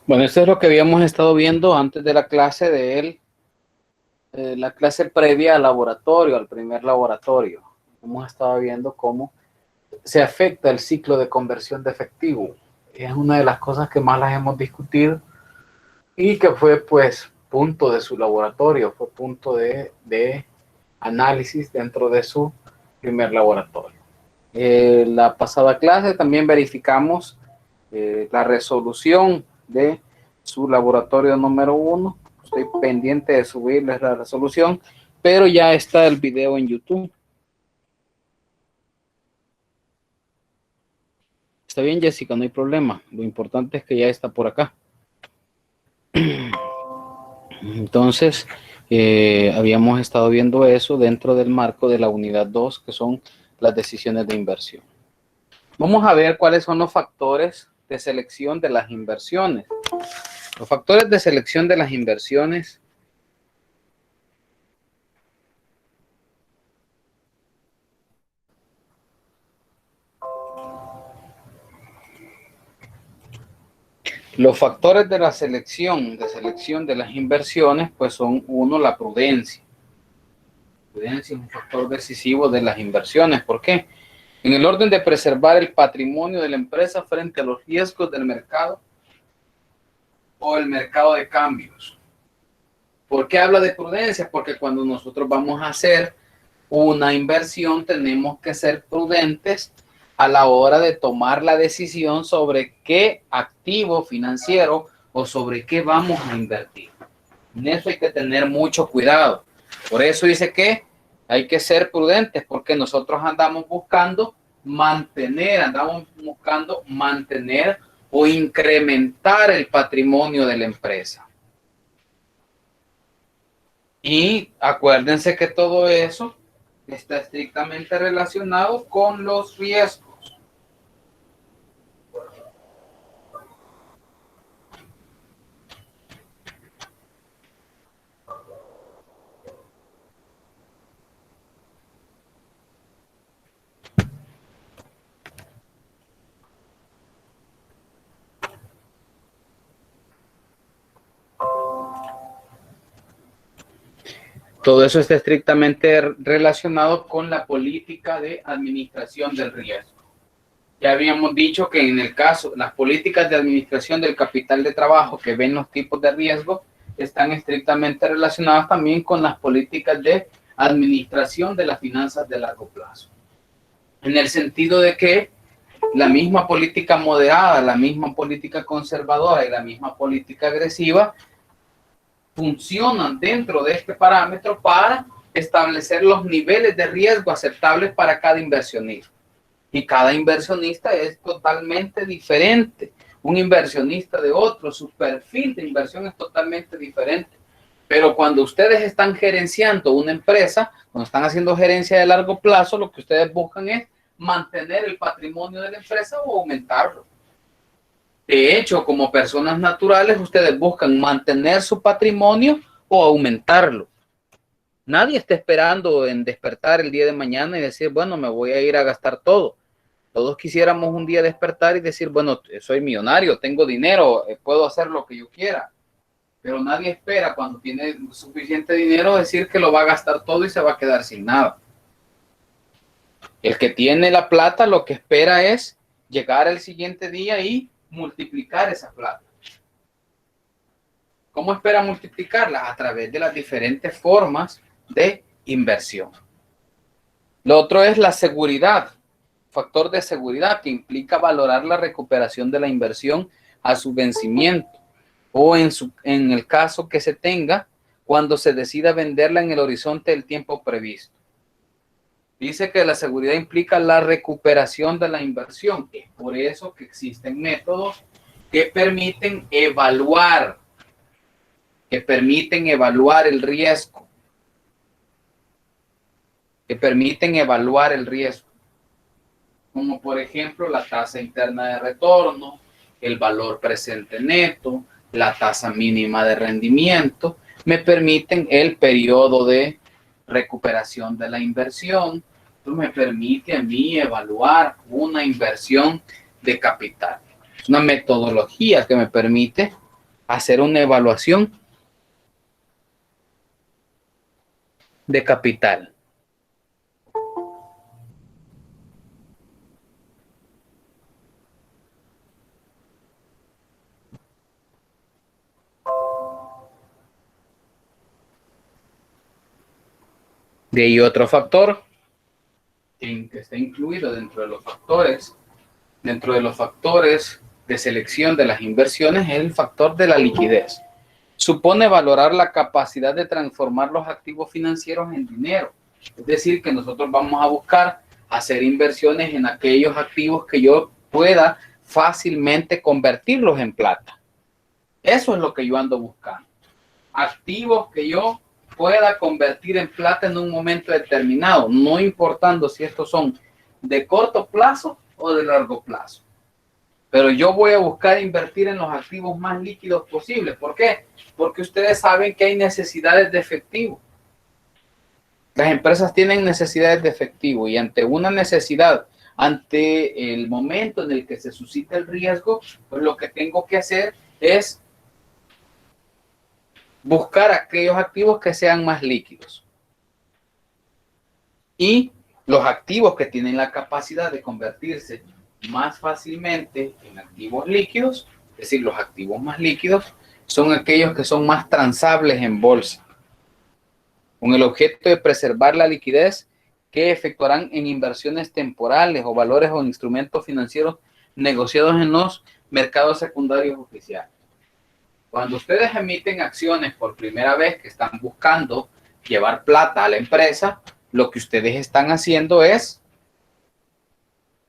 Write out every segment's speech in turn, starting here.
Bueno, esto es lo que habíamos estado viendo antes de la clase la clase previa al laboratorio, al primer laboratorio. Hemos estado viendo cómo se afecta el ciclo de conversión de efectivo. Es una de las cosas que más las hemos discutido y que fue pues punto de su laboratorio, fue punto de análisis dentro de su primer laboratorio. La pasada clase también verificamos la resolución de su laboratorio número 1. Estoy pendiente de subirles la resolución, pero ya está el video en YouTube. Está bien, Jessica, no hay problema. Lo importante es que ya está por acá. Entonces, habíamos estado viendo eso dentro del marco de la unidad 2, que son las decisiones de inversión. Vamos a ver cuáles son los factores de selección de las inversiones. Los factores de selección de las inversiones Los factores de la selección de las inversiones, pues son uno, la prudencia. La prudencia es un factor decisivo de las inversiones. ¿Por qué? En el orden de preservar el patrimonio de la empresa frente a los riesgos del mercado o el mercado de cambios. ¿Por qué habla de prudencia? Porque cuando nosotros vamos a hacer una inversión tenemos que ser prudentes a la hora de tomar la decisión sobre qué activo financiero o sobre qué vamos a invertir. En eso hay que tener mucho cuidado. Por eso dice que hay que ser prudentes, porque nosotros andamos buscando mantener o incrementar el patrimonio de la empresa. Y acuérdense que todo eso está estrictamente relacionado con los riesgos. Todo eso está estrictamente relacionado con la política de administración del riesgo. Ya habíamos dicho que en el caso, las políticas de administración del capital de trabajo que ven los tipos de riesgo están estrictamente relacionadas también con las políticas de administración de las finanzas de largo plazo. En el sentido de que la misma política moderada, la misma política conservadora y la misma política agresiva funcionan dentro de este parámetro para establecer los niveles de riesgo aceptables para cada inversionista. Y cada inversionista es totalmente diferente. Un inversionista de otro, su perfil de inversión es totalmente diferente. Pero cuando ustedes están gerenciando una empresa, cuando están haciendo gerencia de largo plazo, lo que ustedes buscan es mantener el patrimonio de la empresa o aumentarlo. De hecho, como personas naturales, ustedes buscan mantener su patrimonio o aumentarlo. Nadie está esperando en despertar el día de mañana y decir, bueno, me voy a ir a gastar todo. Todos quisiéramos un día despertar y decir, bueno, soy millonario, tengo dinero, puedo hacer lo que yo quiera. Pero nadie espera cuando tiene suficiente dinero decir que lo va a gastar todo y se va a quedar sin nada. El que tiene la plata lo que espera es llegar al siguiente día y multiplicar esa plata. ¿Cómo espera multiplicarla? A través de las diferentes formas de inversión. Lo otro es la seguridad, factor de seguridad que implica valorar la recuperación de la inversión a su vencimiento o en el caso que se tenga cuando se decida venderla en el horizonte del tiempo previsto. Dice que la seguridad implica la recuperación de la inversión. Es por eso que existen métodos que permiten evaluar el riesgo. Como por ejemplo la tasa interna de retorno, el valor presente neto, la tasa mínima de rendimiento, me permiten el periodo de recuperación de la inversión. Esto me permite a mí evaluar una inversión de capital. Es una metodología que me permite hacer una evaluación de capital. De ahí otro factor que está incluido dentro de los factores de selección de las inversiones, es el factor de la liquidez. Supone valorar la capacidad de transformar los activos financieros en dinero. Es decir, que nosotros vamos a buscar hacer inversiones en aquellos activos que yo pueda fácilmente convertirlos en plata. Eso es lo que yo ando buscando. Activos que yo pueda convertir en plata en un momento determinado, no importando si estos son de corto plazo o de largo plazo. Pero yo voy a buscar invertir en los activos más líquidos posibles. ¿Por qué? Porque ustedes saben que hay necesidades de efectivo. Las empresas tienen necesidades de efectivo y ante una necesidad, ante el momento en el que se suscita el riesgo, pues lo que tengo que hacer es buscar aquellos activos que sean más líquidos. Y los activos que tienen la capacidad de convertirse más fácilmente en activos líquidos, es decir, los activos más líquidos, son aquellos que son más transables en bolsa, con el objeto de preservar la liquidez que efectuarán en inversiones temporales o valores o instrumentos financieros negociados en los mercados secundarios oficiales. Cuando ustedes emiten acciones por primera vez que están buscando llevar plata a la empresa, lo que ustedes están haciendo es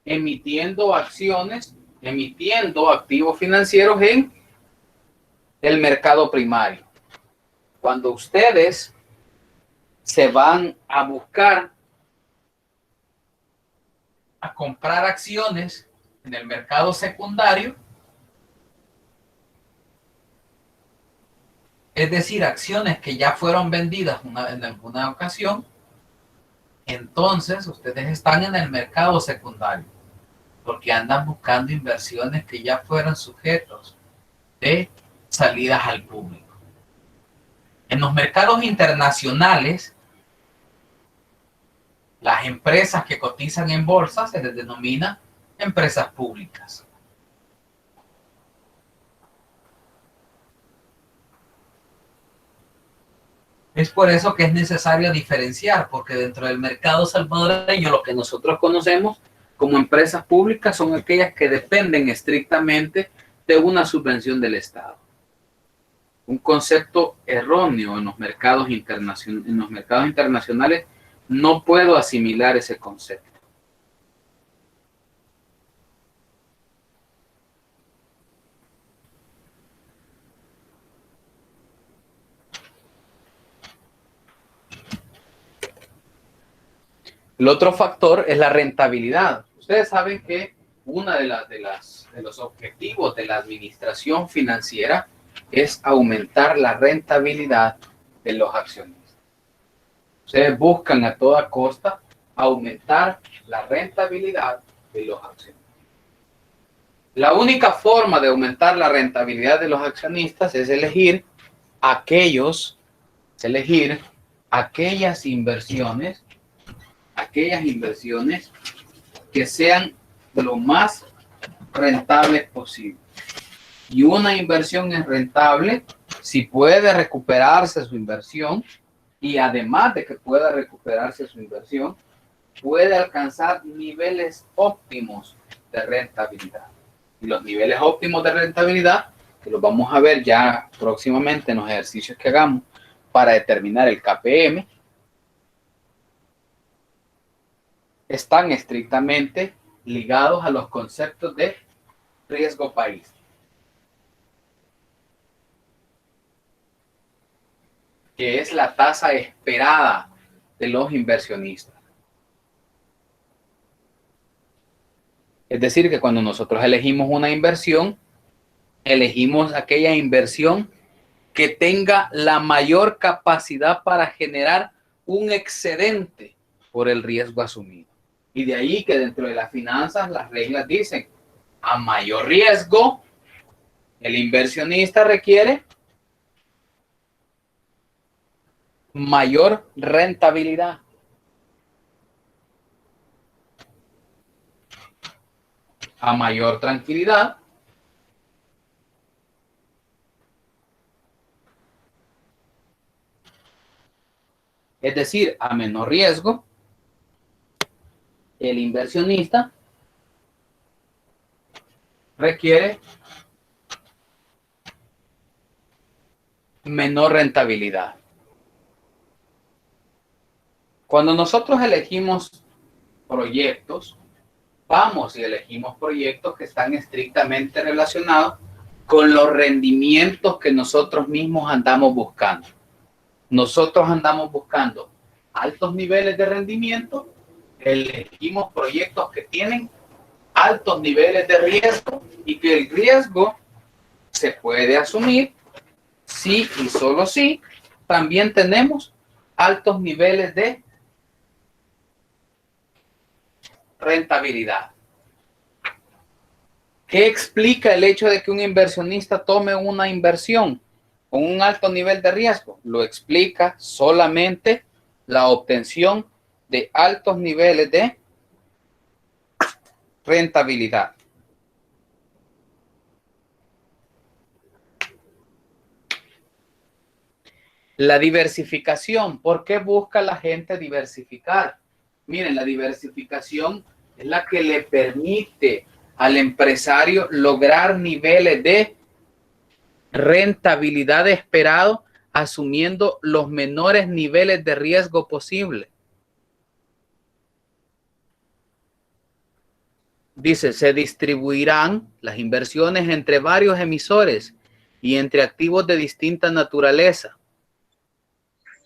emitiendo acciones, emitiendo activos financieros en el mercado primario. Cuando ustedes se van a buscar a comprar acciones en el mercado secundario, es decir, acciones que ya fueron vendidas en alguna ocasión, entonces ustedes están en el mercado secundario, porque andan buscando inversiones que ya fueron sujetos de salidas al público. En los mercados internacionales, las empresas que cotizan en bolsa se les denomina empresas públicas. Es por eso que es necesario diferenciar, porque dentro del mercado salvadoreño lo que nosotros conocemos como empresas públicas son aquellas que dependen estrictamente de una subvención del Estado. Un concepto erróneo en los mercados internacionales, no puedo asimilar ese concepto. El otro factor es la rentabilidad. Ustedes saben que uno de los objetivos de la administración financiera es aumentar la rentabilidad de los accionistas. Ustedes buscan a toda costa aumentar la rentabilidad de los accionistas. La única forma de aumentar la rentabilidad de los accionistas es elegir aquellas inversiones que sean lo más rentables posible. Y una inversión es rentable si puede recuperarse su inversión, y además de que pueda recuperarse su inversión, puede alcanzar niveles óptimos de rentabilidad. Y los niveles óptimos de rentabilidad, que los vamos a ver ya próximamente en los ejercicios que hagamos para determinar el KPM, están estrictamente ligados a los conceptos de riesgo país. Que es la tasa esperada de los inversionistas. Es decir, que cuando nosotros elegimos una inversión, elegimos aquella inversión que tenga la mayor capacidad para generar un excedente por el riesgo asumido. Y de ahí que dentro de las finanzas las reglas dicen, a mayor riesgo, El inversionista requiere mayor rentabilidad. A mayor tranquilidad, es decir, a menor riesgo, el inversionista requiere menor rentabilidad. Cuando nosotros elegimos proyectos, vamos y elegimos proyectos que están estrictamente relacionados con los rendimientos que nosotros mismos andamos buscando. Nosotros andamos buscando altos niveles de rendimiento, elegimos proyectos que tienen altos niveles de riesgo y que el riesgo se puede asumir sí y solo sí también tenemos altos niveles de rentabilidad. ¿Qué explica el hecho de que un inversionista tome una inversión con un alto nivel de riesgo? Lo explica solamente la obtención de altos niveles de rentabilidad. La diversificación. ¿Por qué busca la gente diversificar? Miren, la diversificación es la que le permite al empresario lograr niveles de rentabilidad esperado asumiendo los menores niveles de riesgo posible. Dice, se distribuirán las inversiones entre varios emisores y entre activos de distinta naturaleza.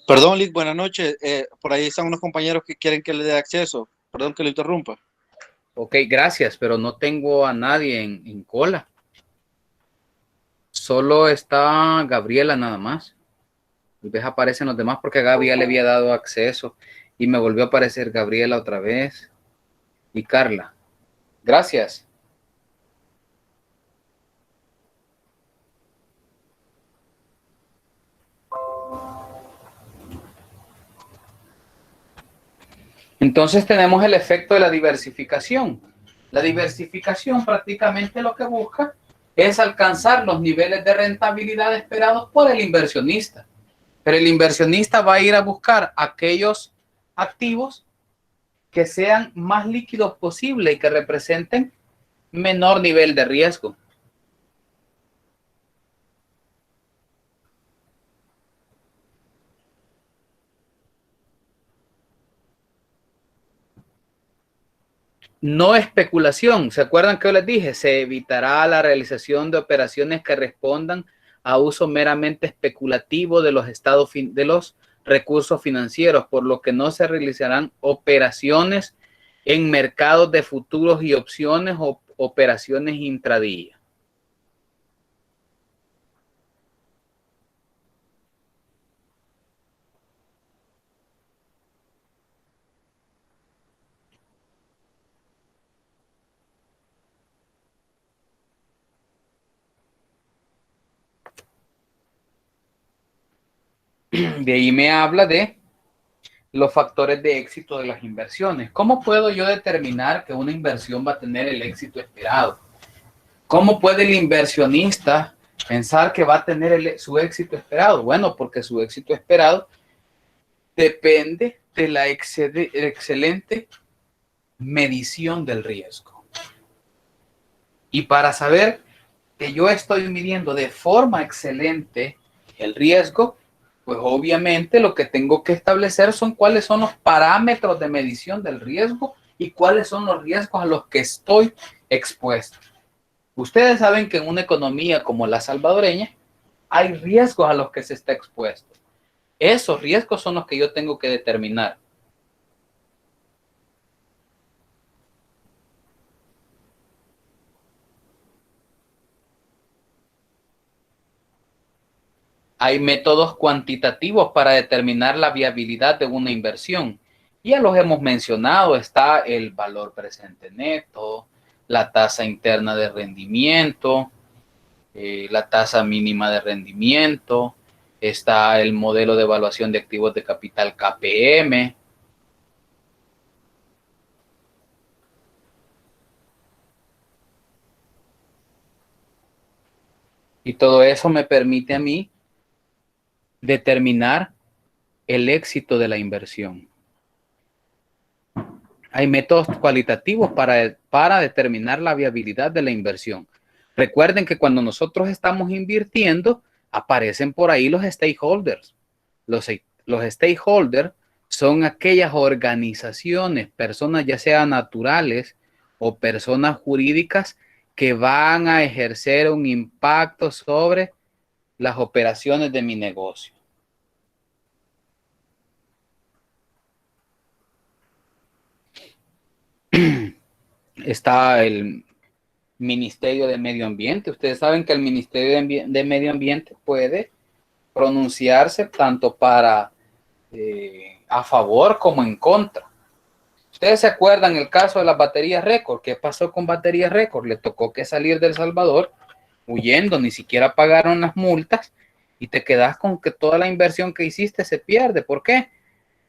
Perdón, Lick, buenas noches. Por ahí están unos compañeros que quieren que le dé acceso. Perdón que lo interrumpa. Ok, gracias, pero no tengo a nadie en cola. Solo está Gabriela nada más. Y ves, aparecen los demás porque a Gaby ya le había dado acceso y me volvió a aparecer Gabriela otra vez y Carla. Gracias. Entonces tenemos el efecto de la diversificación. La diversificación prácticamente lo que busca es alcanzar los niveles de rentabilidad esperados por el inversionista. Pero el inversionista va a ir a buscar aquellos activos que sean más líquidos posible y que representen menor nivel de riesgo. No especulación. ¿Se acuerdan que yo les dije? Se evitará la realización de operaciones que respondan a uso meramente especulativo de los recursos financieros, por lo que no se realizarán operaciones en mercados de futuros y opciones o operaciones intradía. De ahí me habla de los factores de éxito de las inversiones. ¿Cómo puedo yo determinar que una inversión va a tener el éxito esperado? ¿Cómo puede el inversionista pensar que va a tener su éxito esperado? Bueno, porque su éxito esperado depende de la excelente medición del riesgo. Y para saber que yo estoy midiendo de forma excelente el riesgo, pues obviamente lo que tengo que establecer son cuáles son los parámetros de medición del riesgo y cuáles son los riesgos a los que estoy expuesto. Ustedes saben que en una economía como la salvadoreña hay riesgos a los que se está expuesto. Esos riesgos son los que yo tengo que determinar. Hay métodos cuantitativos para determinar la viabilidad de una inversión. Ya los hemos mencionado, está el valor presente neto, la tasa interna de rendimiento, la tasa mínima de rendimiento, está el modelo de evaluación de activos de capital KPM. Y todo eso me permite a mí determinar el éxito de la inversión. Hay métodos cualitativos para determinar la viabilidad de la inversión. Recuerden que cuando nosotros estamos invirtiendo, aparecen por ahí los stakeholders. Los stakeholders son aquellas organizaciones, personas ya sean naturales o personas jurídicas que van a ejercer un impacto sobre las operaciones de mi negocio. Está el Ministerio de Medio Ambiente. Ustedes saben que el Ministerio de Medio Ambiente puede pronunciarse tanto para a favor como en contra. Ustedes se acuerdan el caso de las baterías récord. ¿Qué pasó con baterías récord? Le tocó que salir de El Salvador huyendo, ni siquiera pagaron las multas y te quedas con que toda la inversión que hiciste se pierde. ¿Por qué?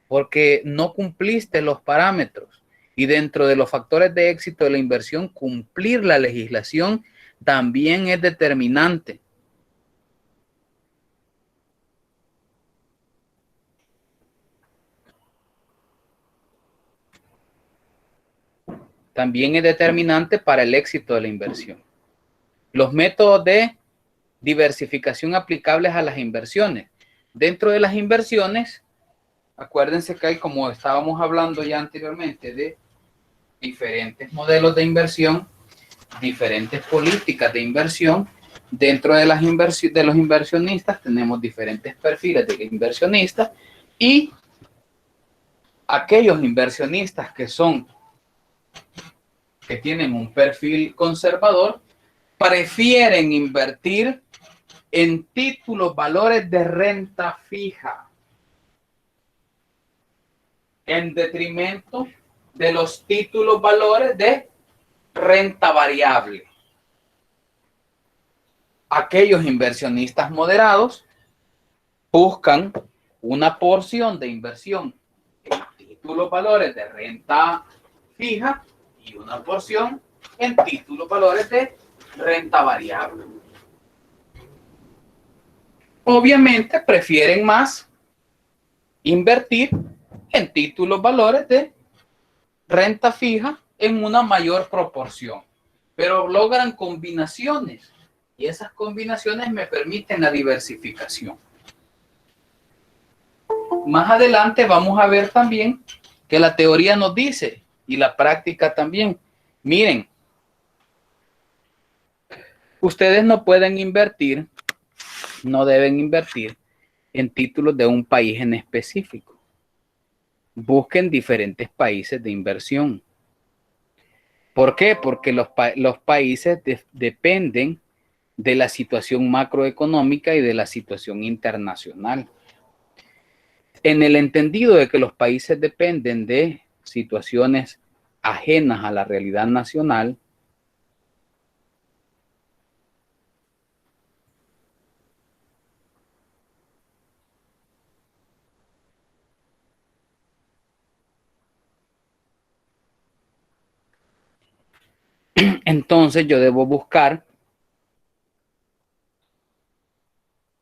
Porque no cumpliste los parámetros. Y dentro de los factores de éxito de la inversión, cumplir la legislación también es determinante. También es determinante para el éxito de la inversión. Los métodos de diversificación aplicables a las inversiones. Dentro de las inversiones, acuérdense que hay, como estábamos hablando ya anteriormente, de diferentes modelos de inversión, diferentes políticas de inversión. Dentro de de los inversionistas tenemos diferentes perfiles de inversionistas y aquellos inversionistas que tienen un perfil conservador prefieren invertir en títulos, valores de renta fija, en detrimento de los títulos, valores de renta variable. Aquellos inversionistas moderados buscan una porción de inversión en títulos, valores de renta fija y una porción en títulos, valores de renta variable. Obviamente prefieren más invertir en títulos, valores de renta fija en una mayor proporción, pero logran combinaciones y esas combinaciones me permiten la diversificación. Más adelante vamos a ver también que la teoría nos dice y la práctica también. Miren, ustedes no pueden invertir, no deben invertir en títulos de un país en específico. Busquen diferentes países de inversión. ¿Por qué? Porque los países dependen de la situación macroeconómica y de la situación internacional. En el entendido de que los países dependen de situaciones ajenas a la realidad nacional, entonces yo debo buscar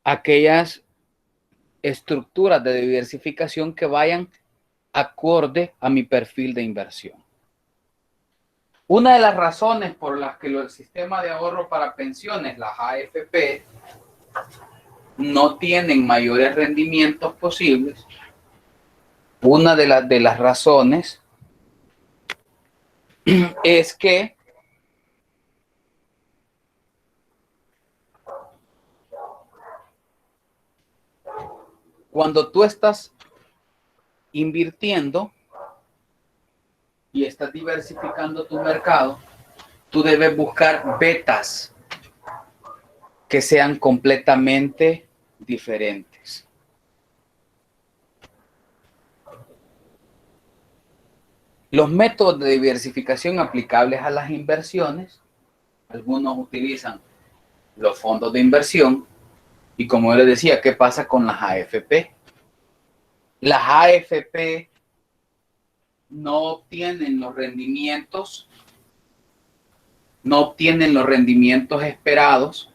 aquellas estructuras de diversificación que vayan acorde a mi perfil de inversión. Una de las razones por las que el sistema de ahorro para pensiones, las AFP, no tienen mayores rendimientos posibles, una de las razones es que cuando tú estás invirtiendo y estás diversificando tu mercado, tú debes buscar betas que sean completamente diferentes. Los métodos de diversificación aplicables a las inversiones, algunos utilizan los fondos de inversión. Y como yo les decía, ¿qué pasa con las AFP? Las AFP no obtienen los rendimientos, esperados.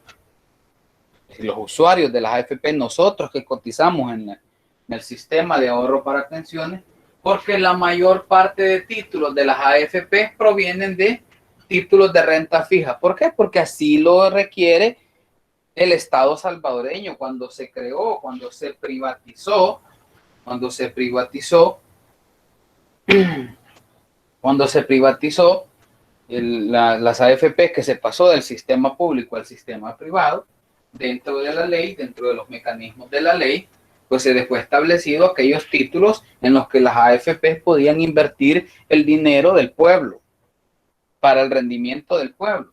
Los usuarios de las AFP, nosotros que cotizamos en el sistema de ahorro para pensiones, porque la mayor parte de títulos de las AFP provienen de títulos de renta fija. ¿Por qué? Porque así lo requiere el Estado salvadoreño cuando se creó, cuando se privatizó, las AFP, que se pasó del sistema público al sistema privado, dentro de la ley, dentro de los mecanismos de la ley, pues se dejó establecido aquellos títulos en los que las AFP podían invertir el dinero del pueblo para el rendimiento del pueblo.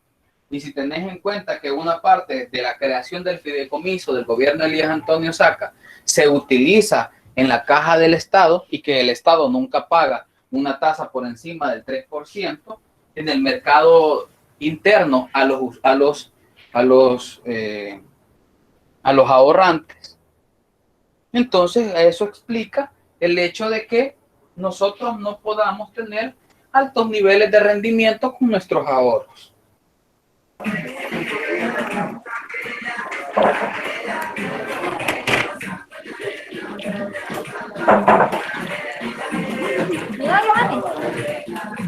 Y si tenés en cuenta que una parte de la creación del fideicomiso del gobierno de Elías Antonio Saca se utiliza en la caja del Estado y que el Estado nunca paga una tasa por encima del 3% en el mercado interno a los ahorrantes. Entonces, eso explica el hecho de que nosotros no podamos tener altos niveles de rendimiento con nuestros ahorros.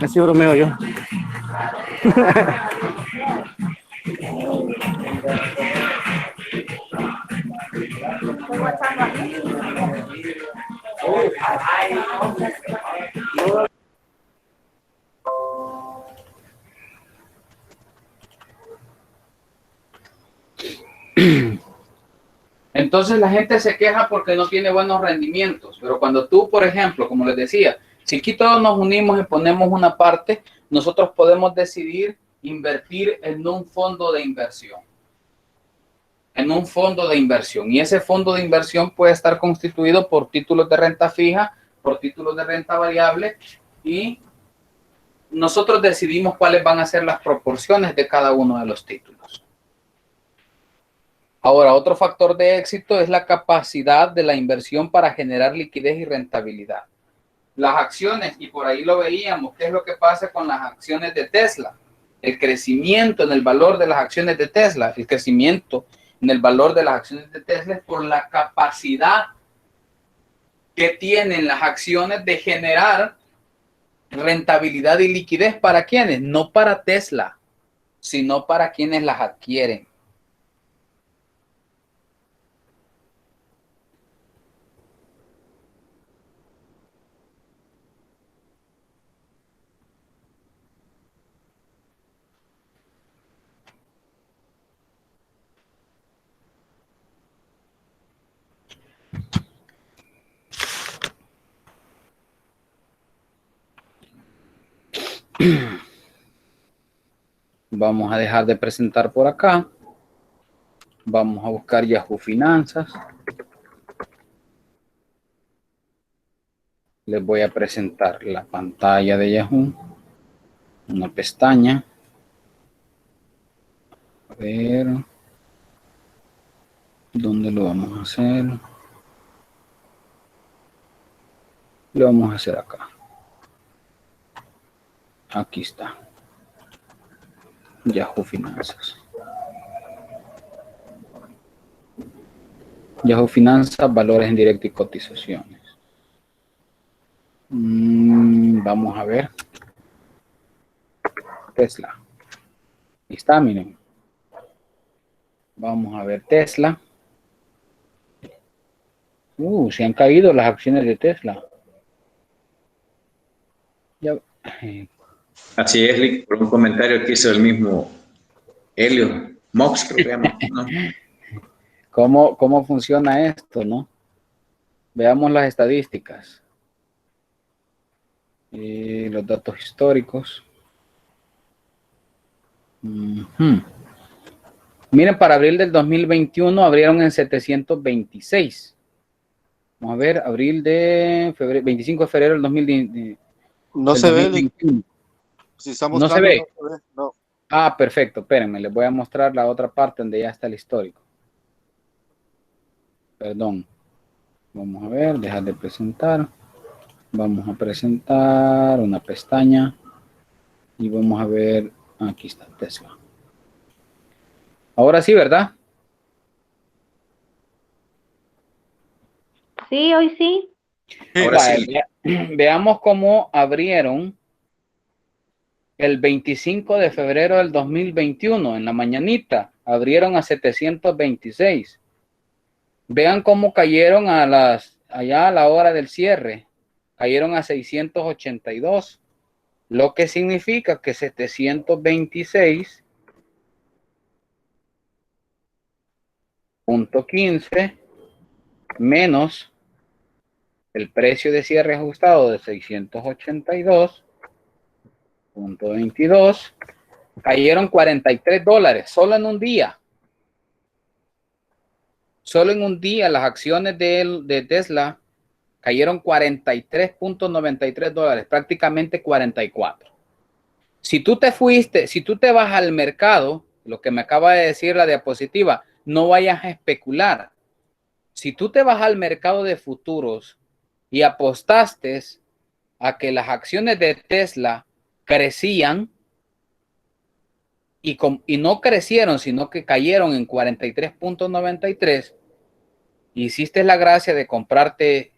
Así bromeo yo. Entonces la gente se queja porque no tiene buenos rendimientos, pero cuando tú, por ejemplo, como les decía, si aquí todos nos unimos y ponemos una parte, nosotros podemos decidir invertir en un fondo de inversión. Y ese fondo de inversión puede estar constituido por títulos de renta fija, por títulos de renta variable, y nosotros decidimos cuáles van a ser las proporciones de cada uno de los títulos. Ahora, otro factor de éxito es la capacidad de la inversión para generar liquidez y rentabilidad. Las acciones, y por ahí lo veíamos, ¿qué es lo que pasa con las acciones de Tesla? El crecimiento en el valor de las acciones de Tesla, es por la capacidad que tienen las acciones de generar rentabilidad y liquidez. ¿Para quiénes? No para Tesla, sino para quienes las adquieren. Vamos a dejar de presentar por acá. Vamos a buscar Yahoo Finanzas. Les voy a presentar la pantalla de Yahoo. Una pestaña. A ver. ¿Dónde lo vamos a hacer? Lo vamos a hacer acá. Aquí está. Yahoo Finanzas. Yahoo Finanzas, valores en directo y cotizaciones. Vamos a ver. Tesla. Ahí está, miren. Vamos a ver Tesla. Se han caído las acciones de Tesla. Ya. Así es, por un comentario que hizo el mismo Helio Mox, creo que se llama, ¿no? ¿Cómo funciona esto, no? Veamos las estadísticas. Y los datos históricos. Miren, para abril del 2021 abrieron en 726. Vamos a ver, abril de febrero, 25 de febrero del 2021. No se ve, si estamos no se ve. No. Ah, perfecto. Espérenme, les voy a mostrar la otra parte donde ya está el histórico. Perdón. Vamos a ver, dejar de presentar. Vamos a presentar una pestaña y vamos a ver, aquí está Tesla. Ahora sí, ¿verdad? Sí, hoy sí. Ahora Vaya, sí. veamos cómo abrieron el 25 de febrero del 2021 en la mañanita. Abrieron a 726. Vean cómo cayeron allá a la hora del cierre. Cayeron a 682. Lo que significa que 726.15 menos el precio de cierre ajustado de 682.22, cayeron $43 solo en un día. Solo en un día las acciones de Tesla cayeron $43.93, prácticamente 44. Si tú te fuiste, si tú te vas al mercado, lo que me acaba de decir la diapositiva, no vayas a especular. Si tú te vas al mercado de futuros y apostaste a que las acciones de Tesla crecían y no crecieron, sino que cayeron en 43.93, hiciste la gracia de comprarte,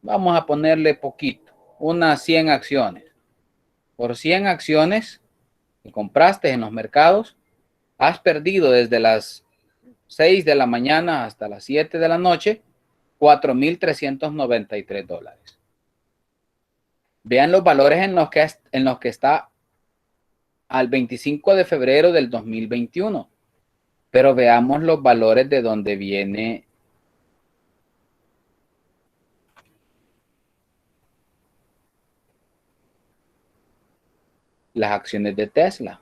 vamos a ponerle poquito, unas 100 acciones. Por 100 acciones que compraste en los mercados, has perdido desde las 6 de la mañana hasta las 7 de la noche $4,393. Vean los valores en los que está al 25 de febrero del 2021. Pero veamos los valores de donde viene las acciones de Tesla.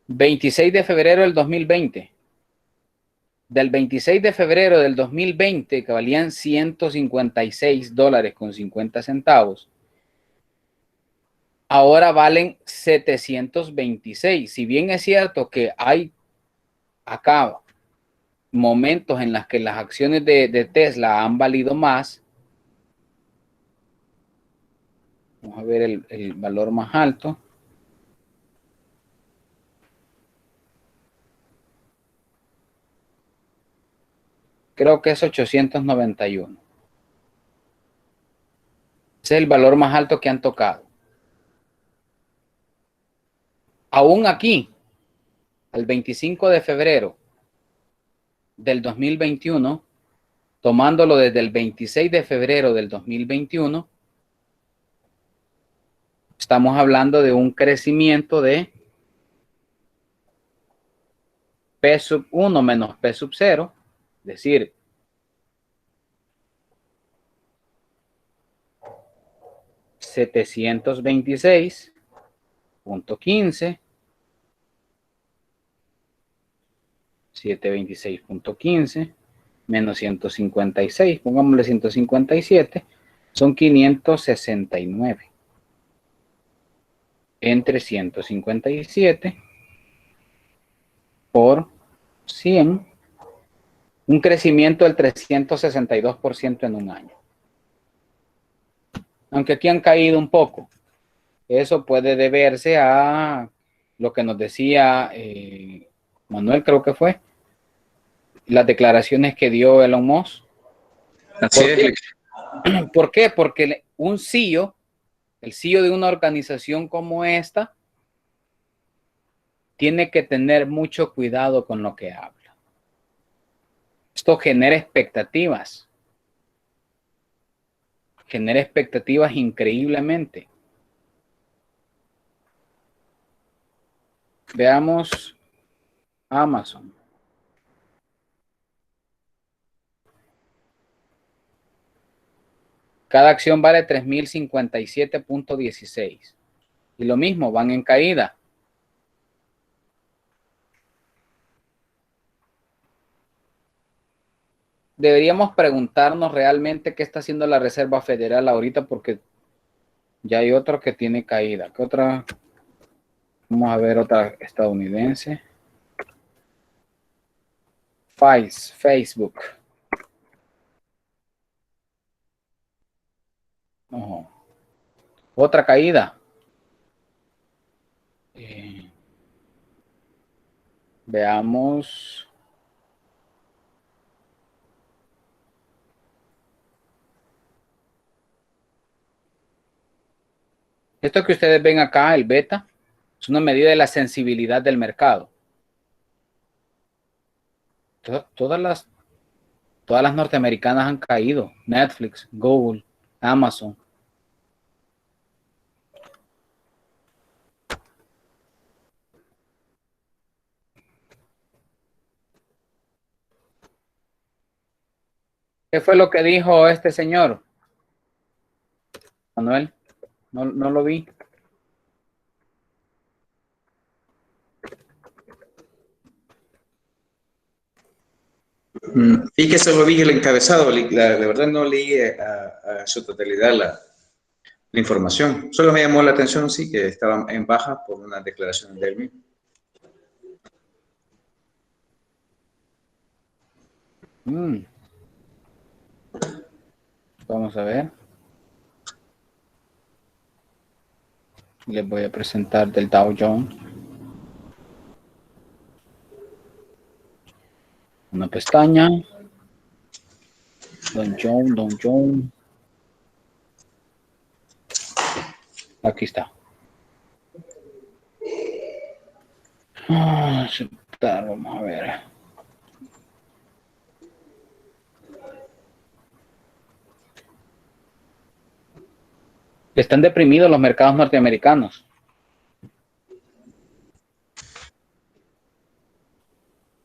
$26 de febrero del 2020. Del 26 de febrero del 2020, que valían $156.50, ahora valen 726. Si bien es cierto que hay acá momentos en los que las acciones de Tesla han valido más, vamos a ver el valor más alto. Creo que es 891. Ese es el valor más alto que han tocado. Aún aquí, el 25 de febrero del 2021, tomándolo desde el 26 de febrero del 2021, estamos hablando de un crecimiento de P sub 1 menos P sub 0, es decir, $726.15, 726.15 menos 156, pongámosle 157, son 569. Entre 157 por 100, un crecimiento del 362% en un año. Aunque aquí han caído un poco. Eso puede deberse a lo que nos decía Manuel, creo que fue, las declaraciones que dio Elon Musk. Así es. ¿Por qué? Porque un CEO, el CEO de una organización como esta, tiene que tener mucho cuidado con lo que habla. Esto genera expectativas. Genera expectativas increíblemente. Veamos Amazon. Cada acción vale 3,057.16. Y lo mismo, van en caída. deberíamos preguntarnos realmente qué está haciendo la Reserva Federal ahorita, porque ya hay otro que tiene caída. ¿Qué otra? Vamos a ver otra estadounidense. Facebook. Ojo. Otra caída. Veamos. Esto que ustedes ven acá, el beta, es una medida de la sensibilidad del mercado. Todas las norteamericanas han caído. Netflix, Google, Amazon. ¿Qué fue lo que dijo este señor? Manuel, no lo vi. Vi que solo vi el encabezado, la verdad no leí a su totalidad la información. Solo me llamó la atención, sí, que estaba en baja por una declaración de él mismo. Vamos a ver. Les voy a presentar del Dow Jones. Una pestaña. Dow Jones. Aquí está. Aceptar, vamos a ver. Están deprimidos los mercados norteamericanos.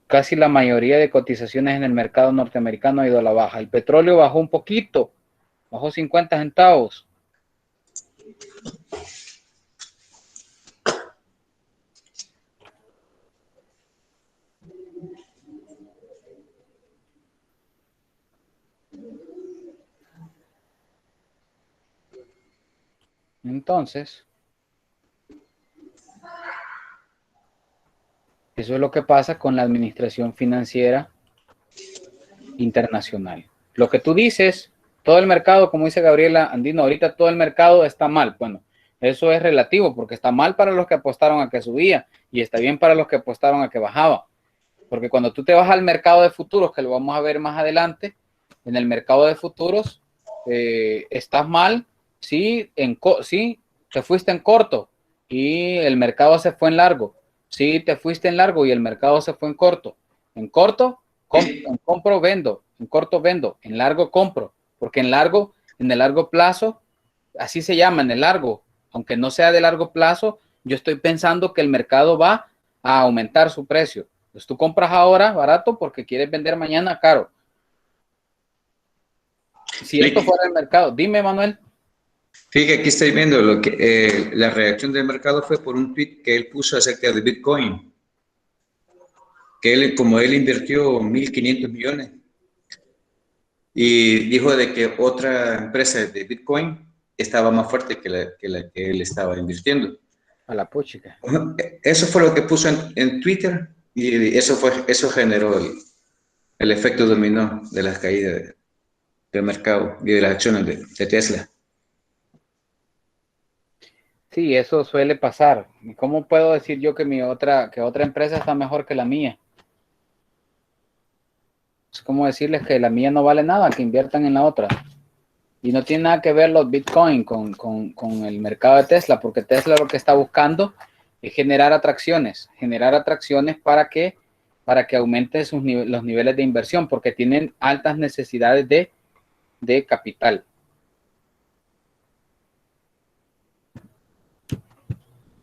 Casi la mayoría de cotizaciones en el mercado norteamericano ha ido a la baja. El petróleo bajó un poquito, bajó 50 centavos. Entonces, eso es lo que pasa con la administración financiera internacional. Lo que tú dices, todo el mercado, como dice Gabriela Andino, ahorita todo el mercado está mal. Bueno, eso es relativo porque está mal para los que apostaron a que subía y está bien para los que apostaron a que bajaba. Porque cuando tú te vas al mercado de futuros, que lo vamos a ver más adelante, en el mercado de futuros estás mal si te fuiste en corto y el mercado se fue en largo. Si te fuiste en largo y el mercado se fue en corto. En corto, compro, vendo. En corto, vendo. En largo, compro. Porque en el largo plazo, así se llama, en el largo, aunque no sea de largo plazo, yo estoy pensando que el mercado va a aumentar su precio. Pues tú compras ahora barato porque quieres vender mañana caro. Si esto fuera el mercado, dime, Manuel. Fíjate, aquí estoy viendo lo que la reacción del mercado fue por un tweet que él puso acerca de Bitcoin, que él, como él invirtió 1.500 millones y dijo de que otra empresa de Bitcoin estaba más fuerte que la que él estaba invirtiendo. A la puchica. Eso fue lo que puso en Twitter y eso generó el efecto dominó de las caídas del mercado y de las acciones de Tesla. Sí, eso suele pasar. ¿Cómo puedo decir yo que otra empresa está mejor que la mía? Es como decirles que la mía no vale nada, que inviertan en la otra. Y no tiene nada que ver los Bitcoin con el mercado de Tesla, porque Tesla lo que está buscando es generar atracciones para que aumente los niveles de inversión, porque tienen altas necesidades de capital.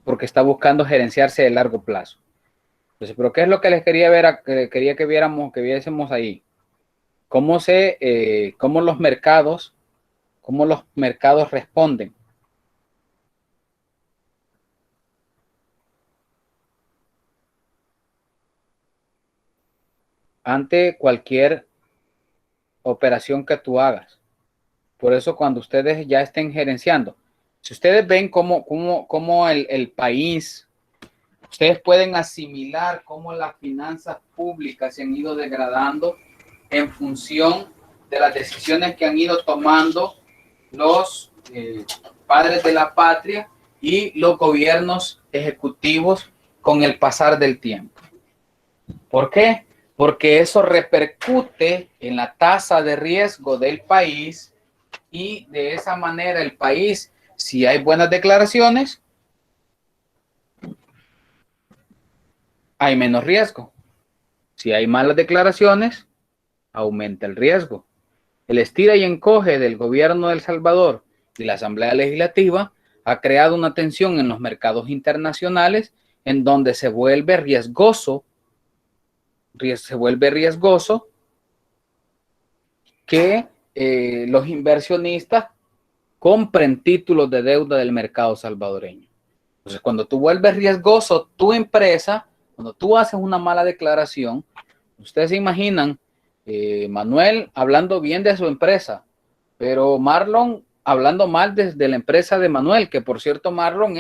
Porque está buscando gerenciarse de largo plazo. Entonces, pero ¿qué es lo que les quería ver? Quería que viésemos ahí. Cómo los mercados responden ante cualquier operación que tú hagas. Por eso cuando ustedes ya estén gerenciando, si ustedes ven cómo el país, ustedes pueden asimilar cómo las finanzas públicas se han ido degradando en función de las decisiones que han ido tomando los padres de la patria y los gobiernos ejecutivos con el pasar del tiempo. ¿Por qué? Porque eso repercute en la tasa de riesgo del país y de esa manera el país, si hay buenas declaraciones, hay menos riesgo. Si hay malas declaraciones, aumenta el riesgo. El estira y encoge del gobierno de El Salvador y la Asamblea Legislativa ha creado una tensión en los mercados internacionales en donde se vuelve riesgoso que los inversionistas compren títulos de deuda del mercado salvadoreño. Entonces, cuando tú vuelves riesgoso tu empresa, cuando tú haces una mala declaración, ustedes se imaginan Manuel hablando bien de su empresa, pero Marlon hablando mal desde la empresa de Manuel, que por cierto Marlon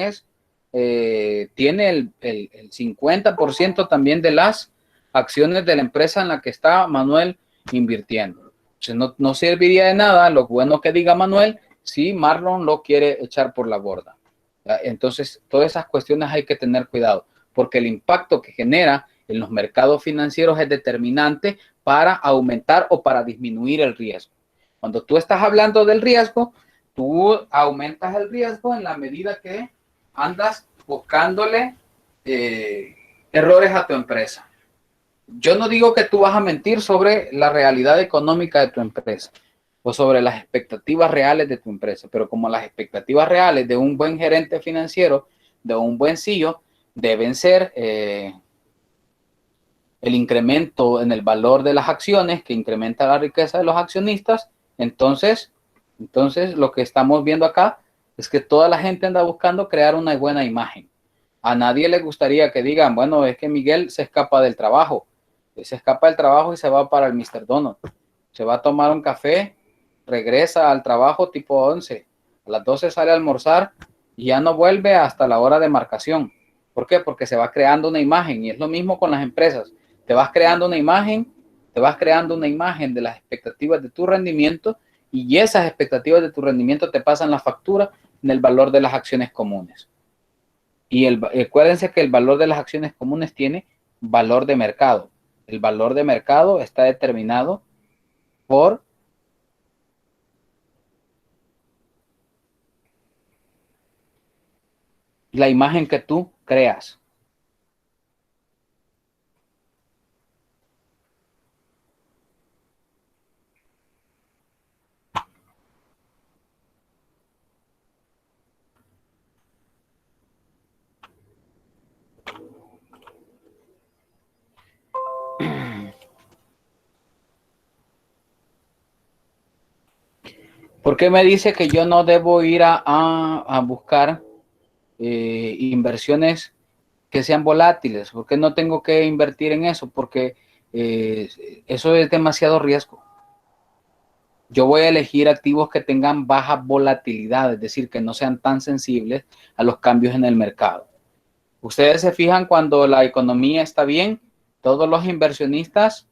tiene el 50% también de las acciones de la empresa en la que está Manuel invirtiendo. Entonces no serviría de nada lo bueno que diga Manuel si Marlon lo quiere echar por la borda. Entonces todas esas cuestiones hay que tener cuidado, porque el impacto que genera en los mercados financieros es determinante para aumentar o para disminuir el riesgo. Cuando tú estás hablando del riesgo, tú aumentas el riesgo en la medida que andas buscándole errores a tu empresa. Yo no digo que tú vas a mentir sobre la realidad económica de tu empresa o sobre las expectativas reales de tu empresa, pero como las expectativas reales de un buen gerente financiero, de un buen CEO, deben ser el incremento en el valor de las acciones que incrementa la riqueza de los accionistas. Entonces lo que estamos viendo acá es que toda la gente anda buscando crear una buena imagen. A nadie le gustaría que digan, bueno, es que Miguel se escapa del trabajo. Se escapa del trabajo y se va para el Mr. Donald. Se va a tomar un café, regresa al trabajo tipo 11. A las 12 sale a almorzar y ya no vuelve hasta la hora de marcación. ¿Por qué? Porque se va creando una imagen, y es lo mismo con las empresas. Te vas creando una imagen de las expectativas de tu rendimiento, y esas expectativas de tu rendimiento te pasan la factura en el valor de las acciones comunes. Y acuérdense que el valor de las acciones comunes tiene valor de mercado. El valor de mercado está determinado por la imagen que tú creas. ¿Por qué me dice que yo no debo ir a buscar inversiones que sean volátiles? ¿Por qué no tengo que invertir en eso? Porque eso es demasiado riesgo. Yo voy a elegir activos que tengan baja volatilidad, es decir, que no sean tan sensibles a los cambios en el mercado. Ustedes se fijan cuando la economía está bien, todos los inversionistas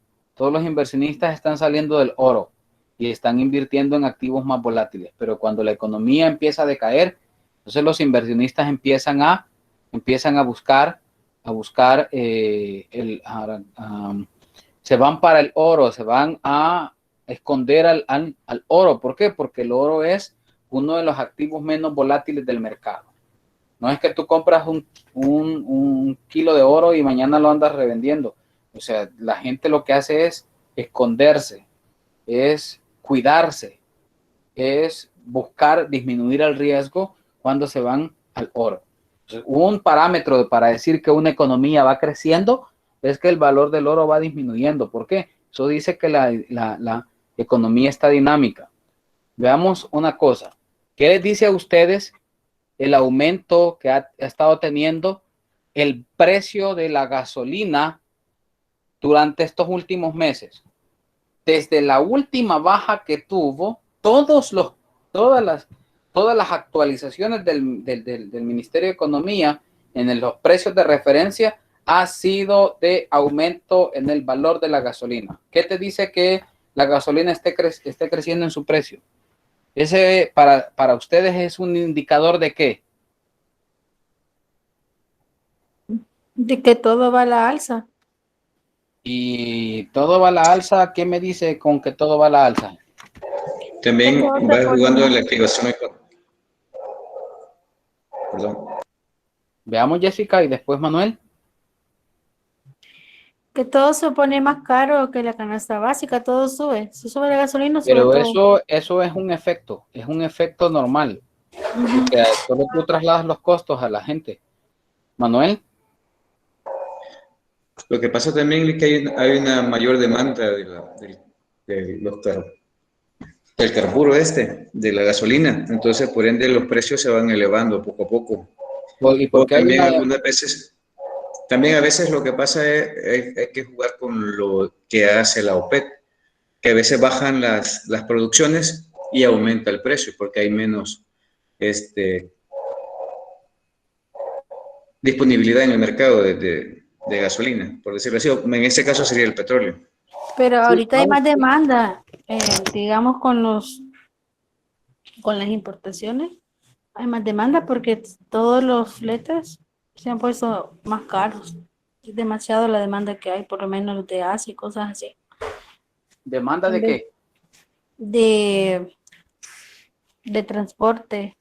están saliendo del oro y están invirtiendo en activos más volátiles. Pero cuando la economía empieza a decaer, entonces los inversionistas empiezan a buscar, se van para el oro, se van a esconder al oro. ¿Por qué? Porque el oro es uno de los activos menos volátiles del mercado. No es que tú compras un kilo de oro y mañana lo andas revendiendo. O sea, la gente lo que hace es esconderse, es cuidarse, es buscar disminuir el riesgo cuando se van al oro. Entonces, un parámetro para decir que una economía va creciendo es que el valor del oro va disminuyendo. ¿Por qué? Eso dice que la economía está dinámica. Veamos una cosa. ¿Qué les dice a ustedes el aumento que ha estado teniendo el precio de la gasolina durante estos últimos meses? desde la última baja que tuvo, todas las actualizaciones del Ministerio de Economía en los precios de referencia ha sido de aumento en el valor de la gasolina. ¿Qué te dice que la gasolina esté creciendo en su precio? Ese para ustedes es un indicador de qué? De que todo va a la alza. Y todo va a la alza. ¿Qué me dice con que todo va a la alza? También Que todo se va pone jugando en la más- activación. Perdón. Veamos, Jessica, y después Manuel. que todo se pone más caro que la canasta básica, todo sube. Si sube la gasolina, sube Pero todo. eso es un efecto normal, porque solo tú trasladas los costos a la gente. Manuel, Lo que pasa también es que hay una mayor demanda del carburo de la gasolina. Entonces, por ende, los precios se van elevando poco a poco. ¿y por O qué hay también una... algunas veces, también a veces lo que pasa es hay que jugar con lo que hace la OPEP, que a veces bajan las producciones y aumenta el precio porque hay menos disponibilidad en el mercado de gasolina, por decirlo así. En este caso sería el petróleo. Pero Sí, ahorita hay no, más demanda, digamos, con las importaciones. Hay más demanda porque todos los fletes se han puesto más caros. Es demasiado la demanda que hay, por lo menos de Asia y cosas así. ¿demanda de En vez qué? de, de transporte,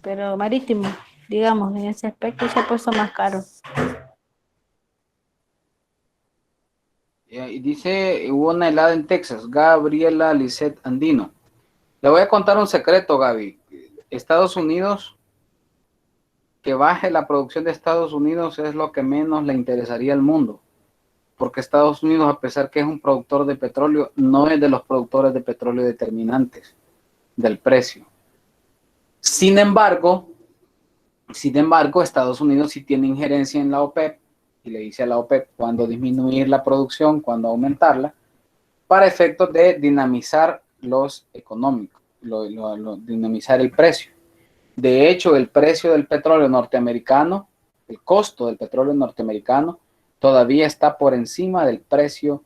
pero marítimo, digamos, en ese aspecto se ha puesto más caro. Y dice, hubo una helada en Texas, Gabriela Lisset Andino. Le voy a contar un secreto, Gaby. Estados Unidos, que baje la producción de Estados Unidos es lo que menos le interesaría al mundo, porque Estados Unidos, a pesar que es un productor de petróleo, no es de los productores de petróleo determinantes del precio. Sin embargo, Estados Unidos sí tiene injerencia en la OPEP y le dice a la OPEP cuándo disminuir la producción, cuándo aumentarla, para efectos de dinamizar los económicos, dinamizar el precio. De hecho, el precio del petróleo norteamericano, el costo del petróleo norteamericano, todavía está por encima del precio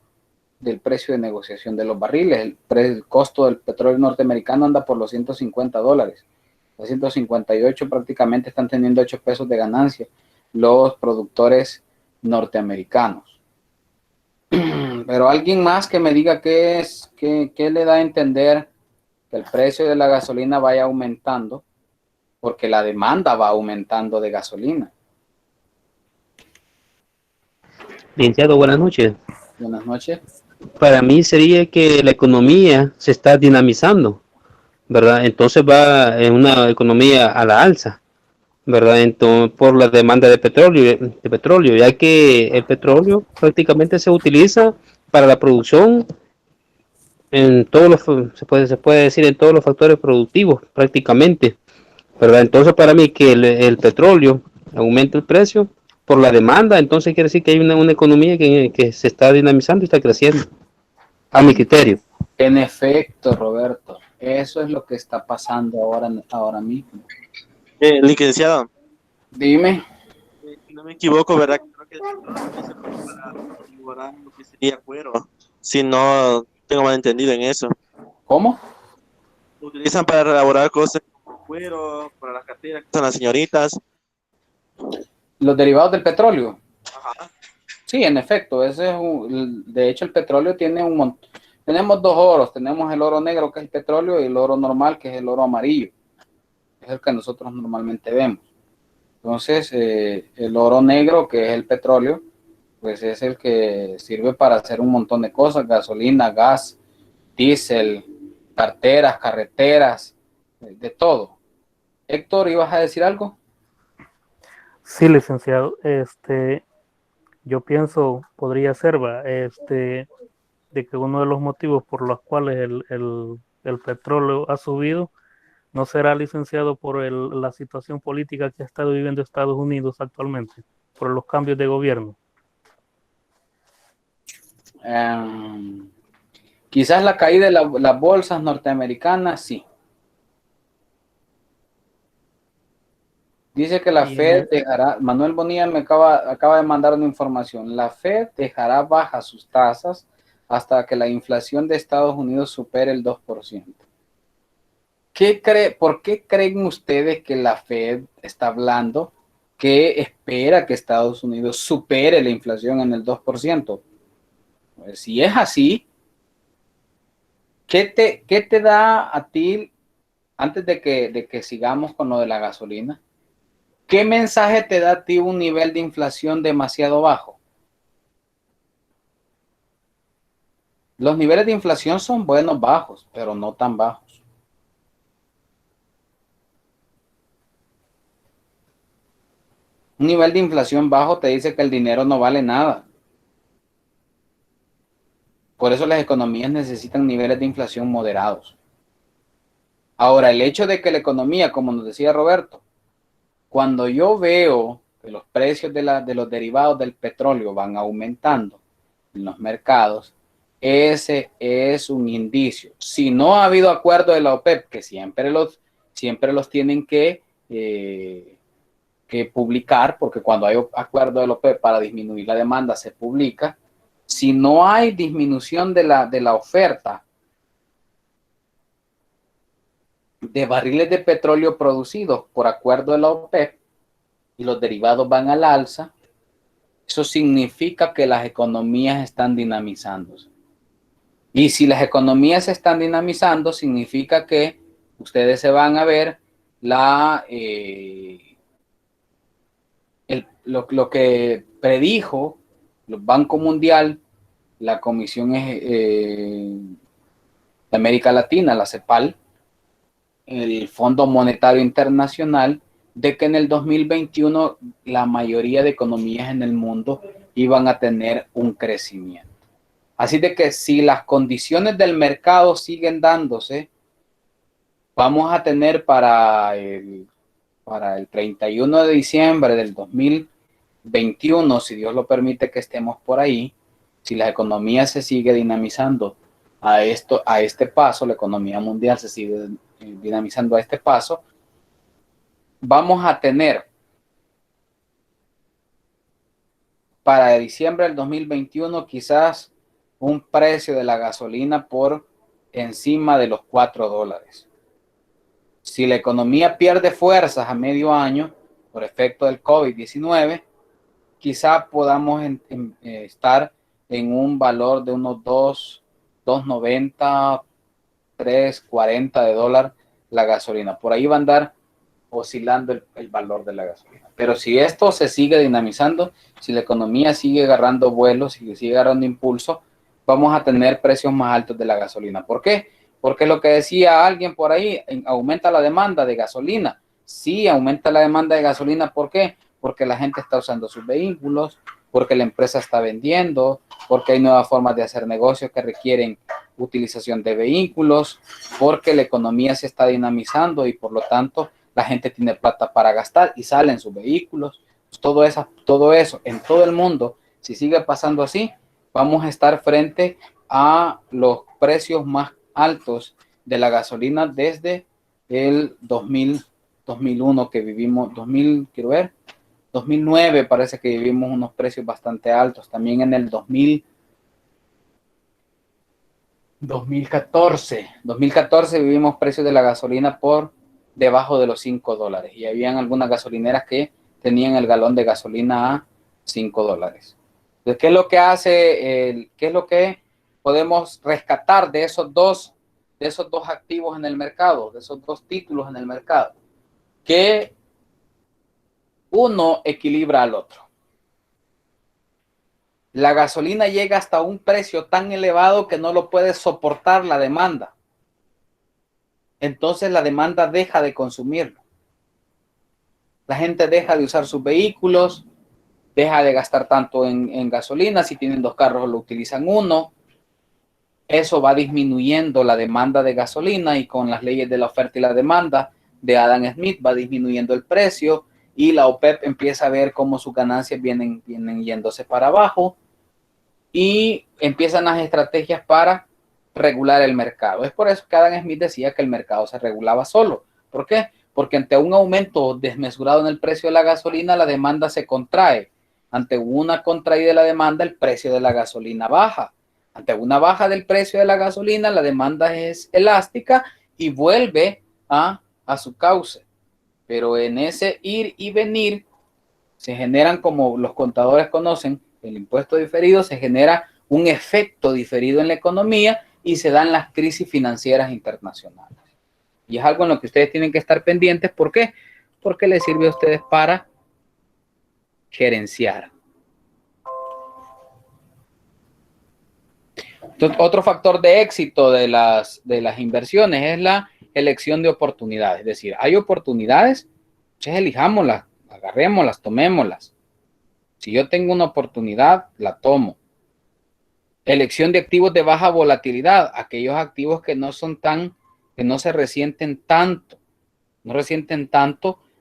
de negociación de los barriles. El costo del petróleo norteamericano anda por los $150. Los 158 prácticamente están teniendo 8 pesos de ganancia los productores norteamericanos. Pero alguien más que me diga qué le da a entender que el precio de la gasolina vaya aumentando, porque la demanda va aumentando de gasolina. Licenciado, buenas noches. Buenas noches. Para mí sería que la economía se está dinamizando, ¿verdad? Entonces va en una economía a la alza, ¿verdad? Entonces, por la demanda de petróleo, ya que el petróleo prácticamente se utiliza para la producción en todos los, se puede decir en todos los factores productivos prácticamente, ¿verdad? Entonces para mí que el petróleo aumenta el precio por la demanda, entonces quiere decir que hay una economía que se está dinamizando y está creciendo, a mi criterio. En efecto, Roberto, eso es lo que está pasando ahora mismo. Licenciado, Dime. si no me equivoco, ¿verdad? Creo que para elaborar lo que sería cuero. Si no tengo mal entendido en eso. ¿Cómo? Lo utilizan para elaborar cosas como cuero, para las carteras que son las señoritas. Los derivados del petróleo. Ajá. Sí, en efecto, de hecho el petróleo tiene un montón. Tenemos dos oros, tenemos el oro negro que es el petróleo y el oro normal que es el oro amarillo, es el que nosotros normalmente vemos. Entonces, el oro negro que es el petróleo, pues es el que sirve para hacer un montón de cosas, gasolina, gas, diésel, carreteras, de todo. Héctor, ¿ibas a decir algo? Sí, licenciado. Yo pienso, podría ser, de que uno de los motivos por los cuales el petróleo ha subido no será, licenciado, por la situación política que ha estado viviendo Estados Unidos actualmente, por los cambios de gobierno. Quizás la caída de las bolsas norteamericanas, sí. Dice que la Y Fed dejará, Manuel Bonilla me acaba de mandar una información, la Fed dejará bajas sus tasas hasta que la inflación de Estados Unidos supere el 2%. ¿Por qué creen ustedes que la Fed está hablando que espera que Estados Unidos supere la inflación en el 2%? Pues si es así, ¿qué te da a ti, antes de que sigamos con lo de la gasolina? ¿Qué mensaje te da a ti un nivel de inflación demasiado bajo? Los niveles de inflación son buenos bajos, pero no tan bajos. Un nivel de inflación bajo te dice que el dinero no vale nada. Por eso las economías necesitan niveles de inflación moderados. Ahora, el hecho de que la economía, como nos decía Roberto, cuando yo veo que los precios de los derivados del petróleo van aumentando en los mercados, ese es un indicio. Si no ha habido acuerdo de la OPEP, que siempre los tienen que publicar, porque cuando hay acuerdo de la OPEP para disminuir la demanda se publica. Si no hay disminución de la oferta de barriles de petróleo producidos por acuerdo de la OPEP y los derivados van al alza, eso significa que las economías están dinamizándose. Y si las economías se están dinamizando, significa que ustedes se van a ver lo que predijo el Banco Mundial, la Comisión de América Latina, la CEPAL, el Fondo Monetario Internacional, de que en el 2021 la mayoría de economías en el mundo iban a tener un crecimiento. Así de que si las condiciones del mercado siguen dándose, vamos a tener para el 31 de diciembre del 2021, si Dios lo permite que estemos por ahí, si la economía se sigue dinamizando a este paso, la economía mundial se sigue dinamizando a este paso, vamos a tener para diciembre del 2021 quizás un precio de la gasolina por encima de los $4. Si la economía pierde fuerzas a medio año por efecto del COVID-19, quizá podamos estar en un valor de unos $2.90, $3.40 de dólar la gasolina. Por ahí va a andar oscilando el valor de la gasolina. Pero si esto se sigue dinamizando, si la economía sigue agarrando vuelos, si sigue agarrando impulso, vamos a tener precios más altos de la gasolina. ¿Por qué? Porque lo que decía alguien por ahí, aumenta la demanda de gasolina. Sí, aumenta la demanda de gasolina. ¿Por qué? Porque la gente está usando sus vehículos, porque la empresa está vendiendo, porque hay nuevas formas de hacer negocios que requieren utilización de vehículos, porque la economía se está dinamizando y por lo tanto la gente tiene plata para gastar y salen sus vehículos. Pues todo eso en todo el mundo, si sigue pasando así, vamos a estar frente a los precios más altos de la gasolina desde el 2001 que vivimos, 2009 parece que vivimos unos precios bastante altos. También en el 2014 vivimos precios de la gasolina por debajo de los $5 y habían algunas gasolineras que tenían el galón de gasolina a $5. Entonces, ¿qué es lo que hace, qué es lo que podemos rescatar de esos dos activos en el mercado, de esos dos títulos en el mercado? Que uno equilibra al otro. La gasolina llega hasta un precio tan elevado que no lo puede soportar la demanda. Entonces la demanda deja de consumirlo. La gente deja de usar sus vehículos, deja de gastar tanto en gasolina. Si tienen dos carros, lo utilizan uno. Eso va disminuyendo la demanda de gasolina y con las leyes de la oferta y la demanda de Adam Smith va disminuyendo el precio y la OPEP empieza a ver cómo sus ganancias vienen yéndose para abajo y empiezan las estrategias para regular el mercado. Es por eso que Adam Smith decía que el mercado se regulaba solo. ¿Por qué? Porque ante un aumento desmesurado en el precio de la gasolina, la demanda se contrae. Ante una contraída de la demanda, el precio de la gasolina baja. Ante una baja del precio de la gasolina, la demanda es elástica y vuelve a su cauce. Pero en ese ir y venir se generan, como los contadores conocen, el impuesto diferido, se genera un efecto diferido en la economía y se dan las crisis financieras internacionales. Y es algo en lo que ustedes tienen que estar pendientes. ¿Por qué? Porque les sirve a ustedes para gerenciar. Entonces, otro factor de éxito de las inversiones es la elección de oportunidades. Es decir, hay oportunidades, entonces elijámoslas, agarrémoslas, tomémoslas. Si yo tengo una oportunidad, la tomo. Elección de activos de baja volatilidad, aquellos activos que no se resienten tanto,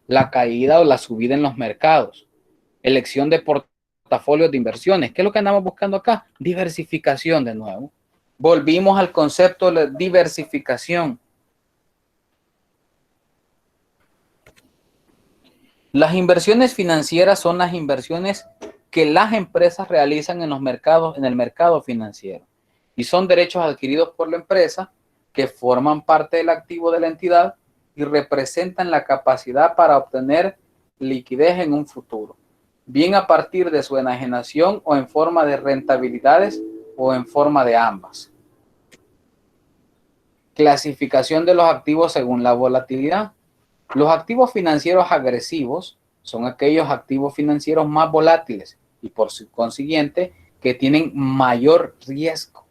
la caída o la subida en los mercados. Elección de portafolios de inversiones. ¿Qué es lo que andamos buscando acá? Diversificación de nuevo. Volvimos al concepto de la diversificación. Las inversiones financieras son las inversiones que las empresas realizan en el mercado financiero. Y son derechos adquiridos por la empresa que forman parte del activo de la entidad y representan la capacidad para obtener liquidez en un futuro, bien a partir de su enajenación o en forma de rentabilidades o en forma de ambas. Clasificación de los activos según la volatilidad. Los activos financieros agresivos son aquellos activos financieros más volátiles y por consiguiente que tienen mayor riesgo,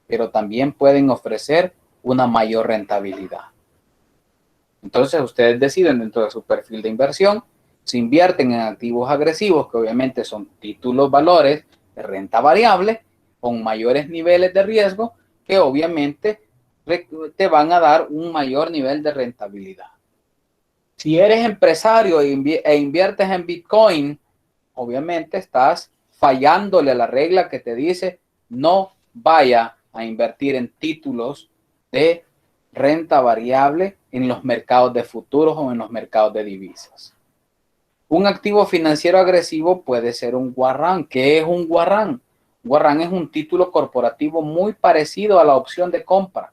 pero también pueden ofrecer una mayor rentabilidad. Entonces ustedes deciden dentro de su perfil de inversión si invierten en activos agresivos, que obviamente son títulos valores de renta variable con mayores niveles de riesgo, que obviamente te van a dar un mayor nivel de rentabilidad. Si eres empresario e inviertes en Bitcoin, obviamente estás fallándole a la regla que te dice no vaya a invertir en títulos de renta variable en los mercados de futuros o en los mercados de divisas. Un activo financiero agresivo puede ser un warrant. ¿Qué es un warrant? Warrant es un título corporativo muy parecido a la opción de compra.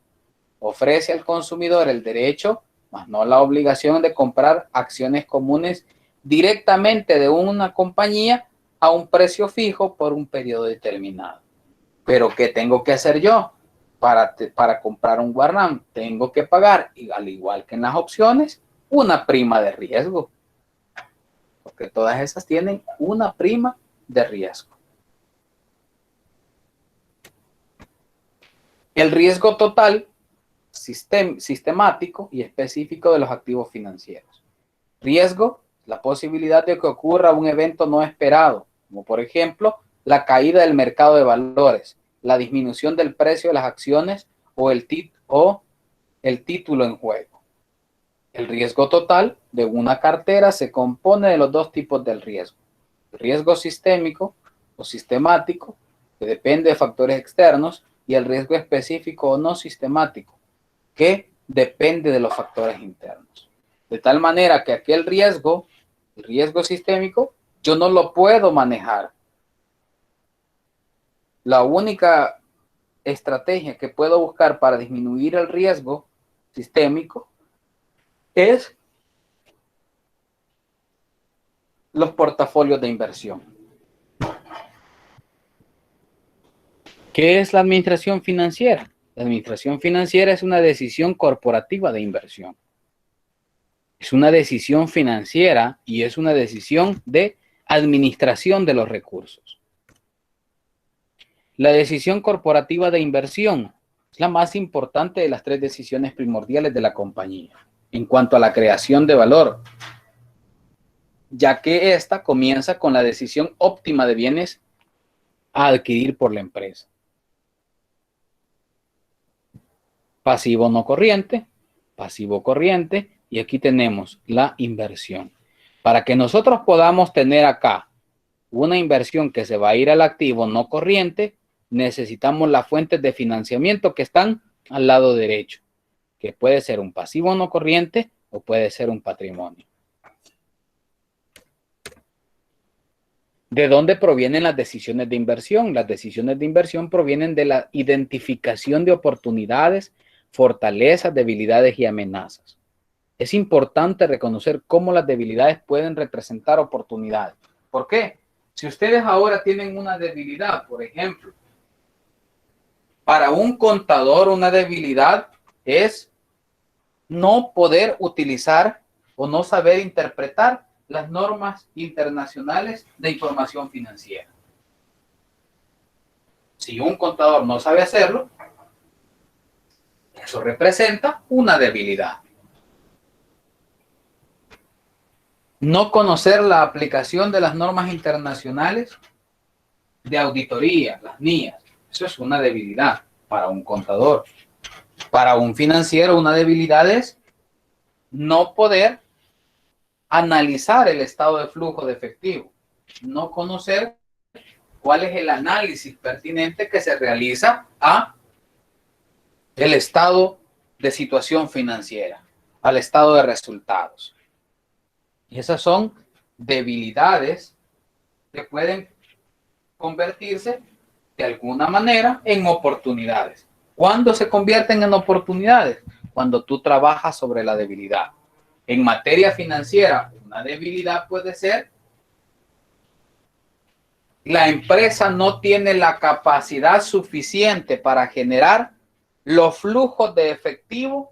Ofrece al consumidor el derecho, mas no la obligación de comprar acciones comunes directamente de una compañía a un precio fijo por un periodo determinado. Pero ¿qué tengo que hacer yo para comprar un warrant? Tengo que pagar, y al igual que en las opciones, una prima de riesgo. Porque todas esas tienen una prima de riesgo. El riesgo total sistemático y específico de los activos financieros. Riesgo, la posibilidad de que ocurra un evento no esperado, como por ejemplo la caída del mercado de valores, la disminución del precio de las acciones o el título en juego. El riesgo total de una cartera se compone de los dos tipos del riesgo. El riesgo sistémico o sistemático, que depende de factores externos, y el riesgo específico o no sistemático, que depende de los factores internos. De tal manera que aquel riesgo, el riesgo sistémico, yo no lo puedo manejar. La única estrategia que puedo buscar para disminuir el riesgo sistémico es los portafolios de inversión. ¿Qué es la administración financiera? La administración financiera es una decisión corporativa de inversión. Es una decisión financiera y es una decisión de administración de los recursos. La decisión corporativa de inversión es la más importante de las tres decisiones primordiales de la compañía en cuanto a la creación de valor, ya que esta comienza con la decisión óptima de bienes a adquirir por la empresa. Pasivo no corriente, pasivo corriente, y aquí tenemos la inversión. Para que nosotros podamos tener acá una inversión que se va a ir al activo no corriente, necesitamos las fuentes de financiamiento que están al lado derecho, que puede ser un pasivo no corriente o puede ser un patrimonio. ¿De dónde provienen las decisiones de inversión? Las decisiones de inversión provienen de la identificación de oportunidades, fortalezas, debilidades y amenazas. Es importante reconocer cómo las debilidades pueden representar oportunidades. ¿Por qué? Si ustedes ahora tienen una debilidad, por ejemplo, para un contador una debilidad es no poder utilizar o no saber interpretar las normas internacionales de información financiera. Si un contador no sabe hacerlo, eso representa una debilidad. No conocer la aplicación de las normas internacionales de auditoría, las NIAs, eso es una debilidad para un contador. Para un financiero, una debilidad es no poder analizar el estado de flujo de efectivo, no conocer cuál es el análisis pertinente que se realiza a el estado de situación financiera, al estado de resultados. Y esas son debilidades que pueden convertirse de alguna manera en oportunidades. ¿Cuándo se convierten en oportunidades? Cuando tú trabajas sobre la debilidad. En materia financiera, una debilidad puede ser la empresa no tiene la capacidad suficiente para generar los flujos de efectivo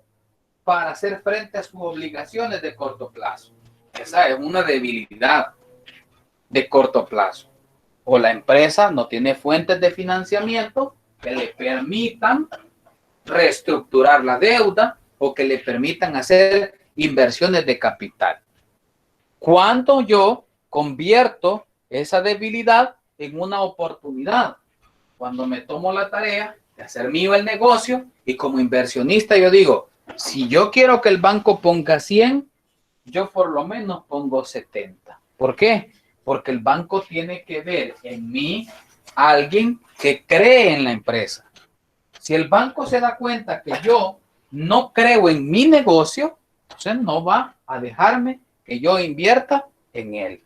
para hacer frente a sus obligaciones de corto plazo. Esa es una debilidad de corto plazo. O la empresa no tiene fuentes de financiamiento que le permitan reestructurar la deuda o que le permitan hacer inversiones de capital. Cuando yo convierto esa debilidad en una oportunidad, cuando me tomo la tarea de hacer mío el negocio y como inversionista yo digo, si yo quiero que el banco ponga 100, yo por lo menos pongo 70. ¿Por qué? Porque el banco tiene que ver en mí a alguien que cree en la empresa. Si el banco se da cuenta que yo no creo en mi negocio, entonces no va a dejarme que yo invierta en él.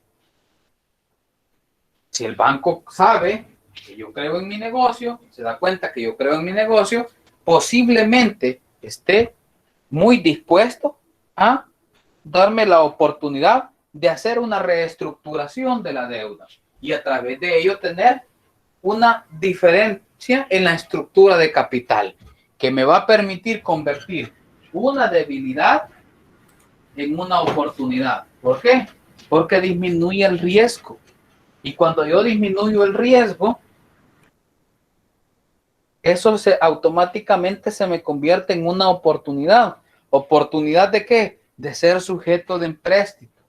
Si el banco sabe que yo creo en mi negocio, se da cuenta que yo creo en mi negocio, posiblemente esté muy dispuesto a darme la oportunidad de hacer una reestructuración de la deuda y a través de ello tener una diferencia en la estructura de capital que me va a permitir convertir una debilidad en una oportunidad. ¿Por qué? Porque disminuye el riesgo. Y cuando yo disminuyo el riesgo, eso automáticamente se me convierte en una oportunidad. ¿Oportunidad de qué? De ser sujeto de empréstito.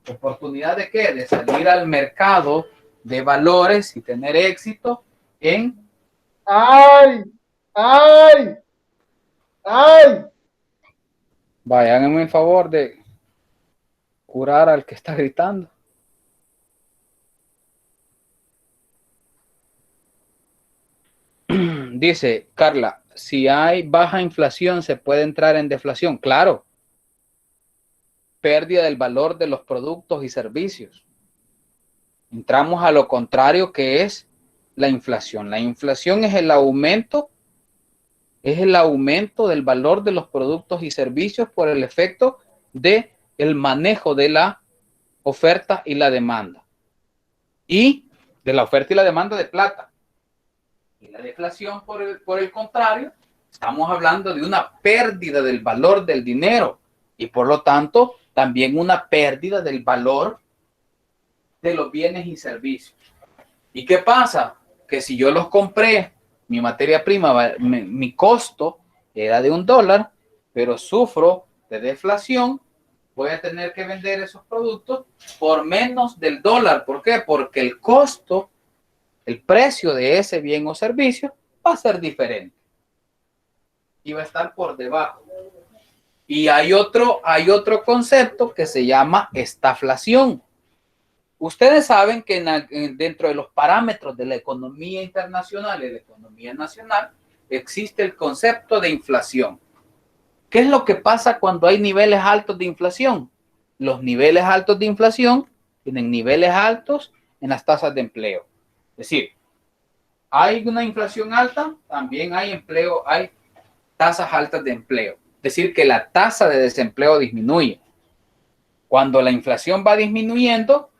¿Oportunidad de qué? De salir al mercado de valores y tener éxito en... ¡Ay! ¡Ay! ¡Ay! Vaya, háganme el favor de curar al que está gritando. Dice Carla, si hay baja inflación, ¿se puede entrar en deflación? Claro. Pérdida del valor de los productos y servicios. Entramos a lo contrario, que es la inflación. La inflación es el aumento del valor de los productos y servicios por el efecto de el manejo de la oferta y la demanda. Y de la oferta y la demanda de plata. Y la deflación, por el contrario, estamos hablando de una pérdida del valor del dinero y por lo tanto también una pérdida del valor de los bienes y servicios. ¿Y qué pasa? Que si yo los compré, mi materia prima, mi costo era de $1, pero sufro de deflación, voy a tener que vender esos productos por menos del $1. ¿Por qué? Porque el costo, el precio de ese bien o servicio va a ser diferente y va a estar por debajo. Y hay otro concepto que se llama estaflación. Ustedes saben que dentro de los parámetros de la economía internacional y de la economía nacional existe el concepto de inflación. ¿Qué es lo que pasa cuando hay niveles altos de inflación? Los niveles altos de inflación tienen niveles altos en las tasas de empleo. Es decir, hay una inflación alta, también hay empleo, hay tasas altas de empleo. Es decir, que la tasa de desempleo disminuye. Cuando la inflación va disminuyendo,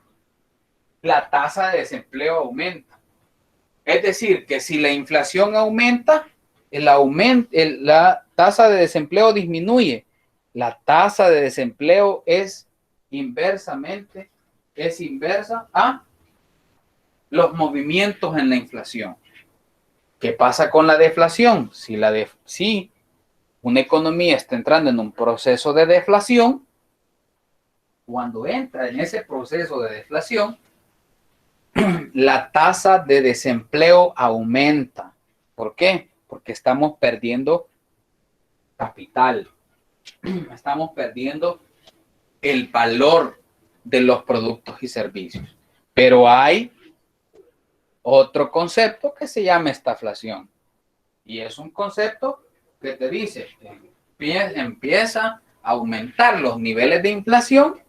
la tasa de desempleo aumenta. Es decir, que si la inflación aumenta, la tasa de desempleo disminuye. La tasa de desempleo es inversa a los movimientos en la inflación. ¿Qué pasa con la deflación? Si una economía está entrando en un proceso de deflación, cuando entra en ese proceso de deflación, la tasa de desempleo aumenta. ¿Por qué? Porque estamos perdiendo capital. Estamos perdiendo el valor de los productos y servicios. Pero hay otro concepto que se llama estaflación. Y es un concepto que te dice, empieza a aumentar los niveles de inflación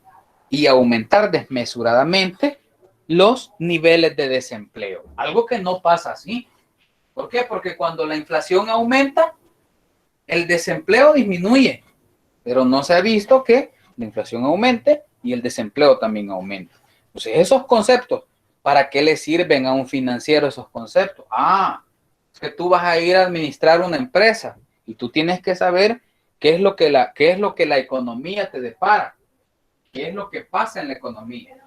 y aumentar desmesuradamente los niveles de desempleo. Algo que no pasa así. ¿Por qué? Porque cuando la inflación aumenta, el desempleo disminuye. Pero no se ha visto que la inflación aumente y el desempleo también aumenta. Entonces, esos conceptos, ¿para qué le sirven a un financiero esos conceptos? Es que tú vas a ir a administrar una empresa y tú tienes que saber qué es lo que la economía te depara, qué es lo que pasa en la economía.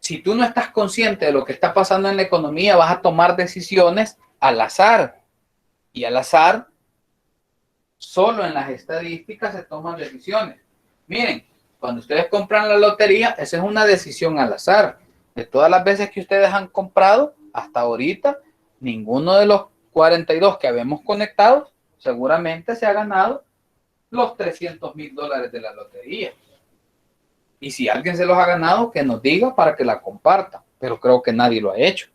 Si tú no estás consciente de lo que está pasando en la economía, vas a tomar decisiones al azar. Y al azar, solo en las estadísticas se toman decisiones. Miren, cuando ustedes compran la lotería, esa es una decisión al azar. De todas las veces que ustedes han comprado, hasta ahorita, ninguno de los 42 que habemos conectado seguramente se ha ganado los $300,000 de la lotería. Y si alguien se los ha ganado, que nos diga para que la comparta. Pero creo que nadie lo ha hecho.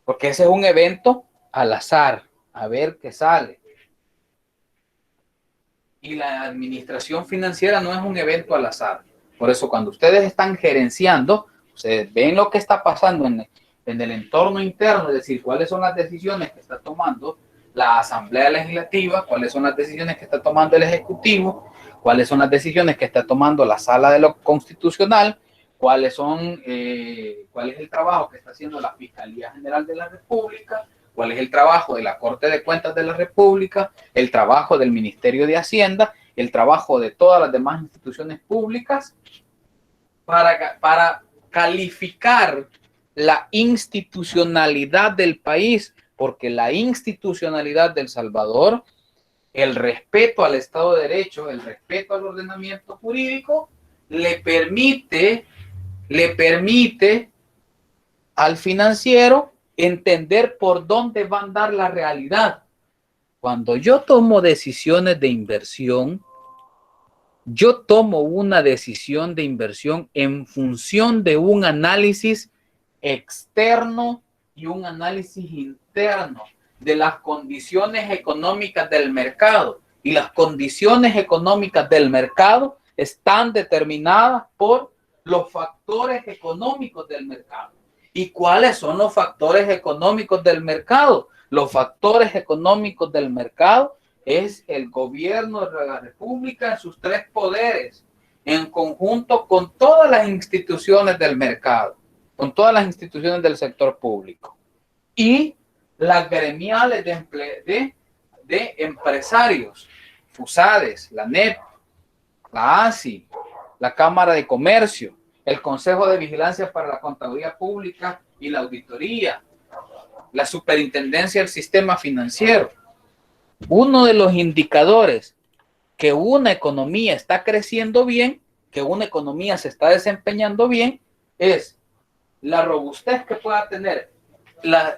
Porque ese es un evento al azar. A ver qué sale. Y la administración financiera no es un evento al azar. Por eso cuando ustedes están gerenciando, ustedes ven lo que está pasando en el entorno interno, es decir, cuáles son las decisiones que está tomando la Asamblea Legislativa, cuáles son las decisiones que está tomando el Ejecutivo, cuáles son las decisiones que está tomando la Sala de lo Constitucional, cuál es el trabajo que está haciendo la Fiscalía General de la República, cuál es el trabajo de la Corte de Cuentas de la República, el trabajo del Ministerio de Hacienda, el trabajo de todas las demás instituciones públicas para calificar la institucionalidad del país, porque la institucionalidad de El Salvador, el respeto al Estado de Derecho, el respeto al ordenamiento jurídico, le permite al financiero entender por dónde va a andar la realidad. Cuando yo tomo decisiones de inversión, yo tomo una decisión de inversión en función de un análisis externo y un análisis interno de las condiciones económicas del mercado. Y las condiciones económicas del mercado están determinadas por los factores económicos del mercado. ¿Y cuáles son los factores económicos del mercado? Los factores económicos del mercado es el gobierno de la República en sus 3 poderes, en conjunto con todas las instituciones del mercado, con todas las instituciones del sector público y las gremiales de empresarios, FUSADES, la NEP, la ASI, la Cámara de Comercio, el Consejo de Vigilancia para la Contaduría Pública y la Auditoría, la Superintendencia del Sistema Financiero. Uno de los indicadores que una economía está creciendo bien, que una economía se está desempeñando bien, es la robustez que pueda tener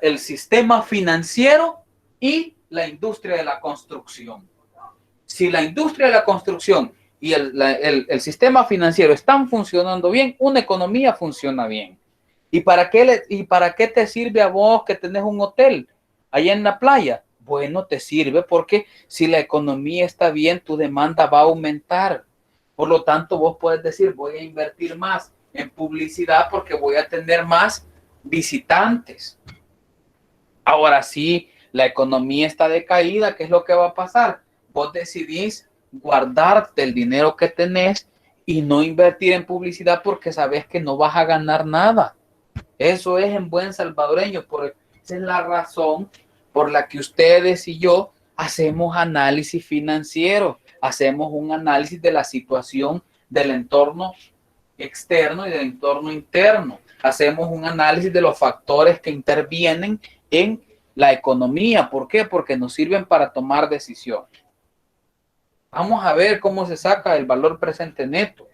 el sistema financiero y la industria de la construcción. Si la industria de la construcción y el sistema financiero están funcionando bien, una economía funciona bien. ¿Y para qué te sirve a vos que tenés un hotel allá en la playa? Bueno, te sirve porque si la economía está bien, tu demanda va a aumentar. Por lo tanto, vos puedes decir, voy a invertir más en publicidad porque voy a tener más visitantes. Ahora sí, la economía está decaída, ¿qué es lo que va a pasar? Vos decidís guardarte el dinero que tenés y no invertir en publicidad porque sabes que no vas a ganar nada. Eso es en buen salvadoreño, esa es la razón por la que ustedes y yo hacemos análisis financiero, hacemos un análisis de la situación del entorno externo y del entorno interno, hacemos un análisis de los factores que intervienen en la economía. ¿Por qué? Porque nos sirven para tomar decisiones. Vamos a ver cómo se saca el valor presente neto,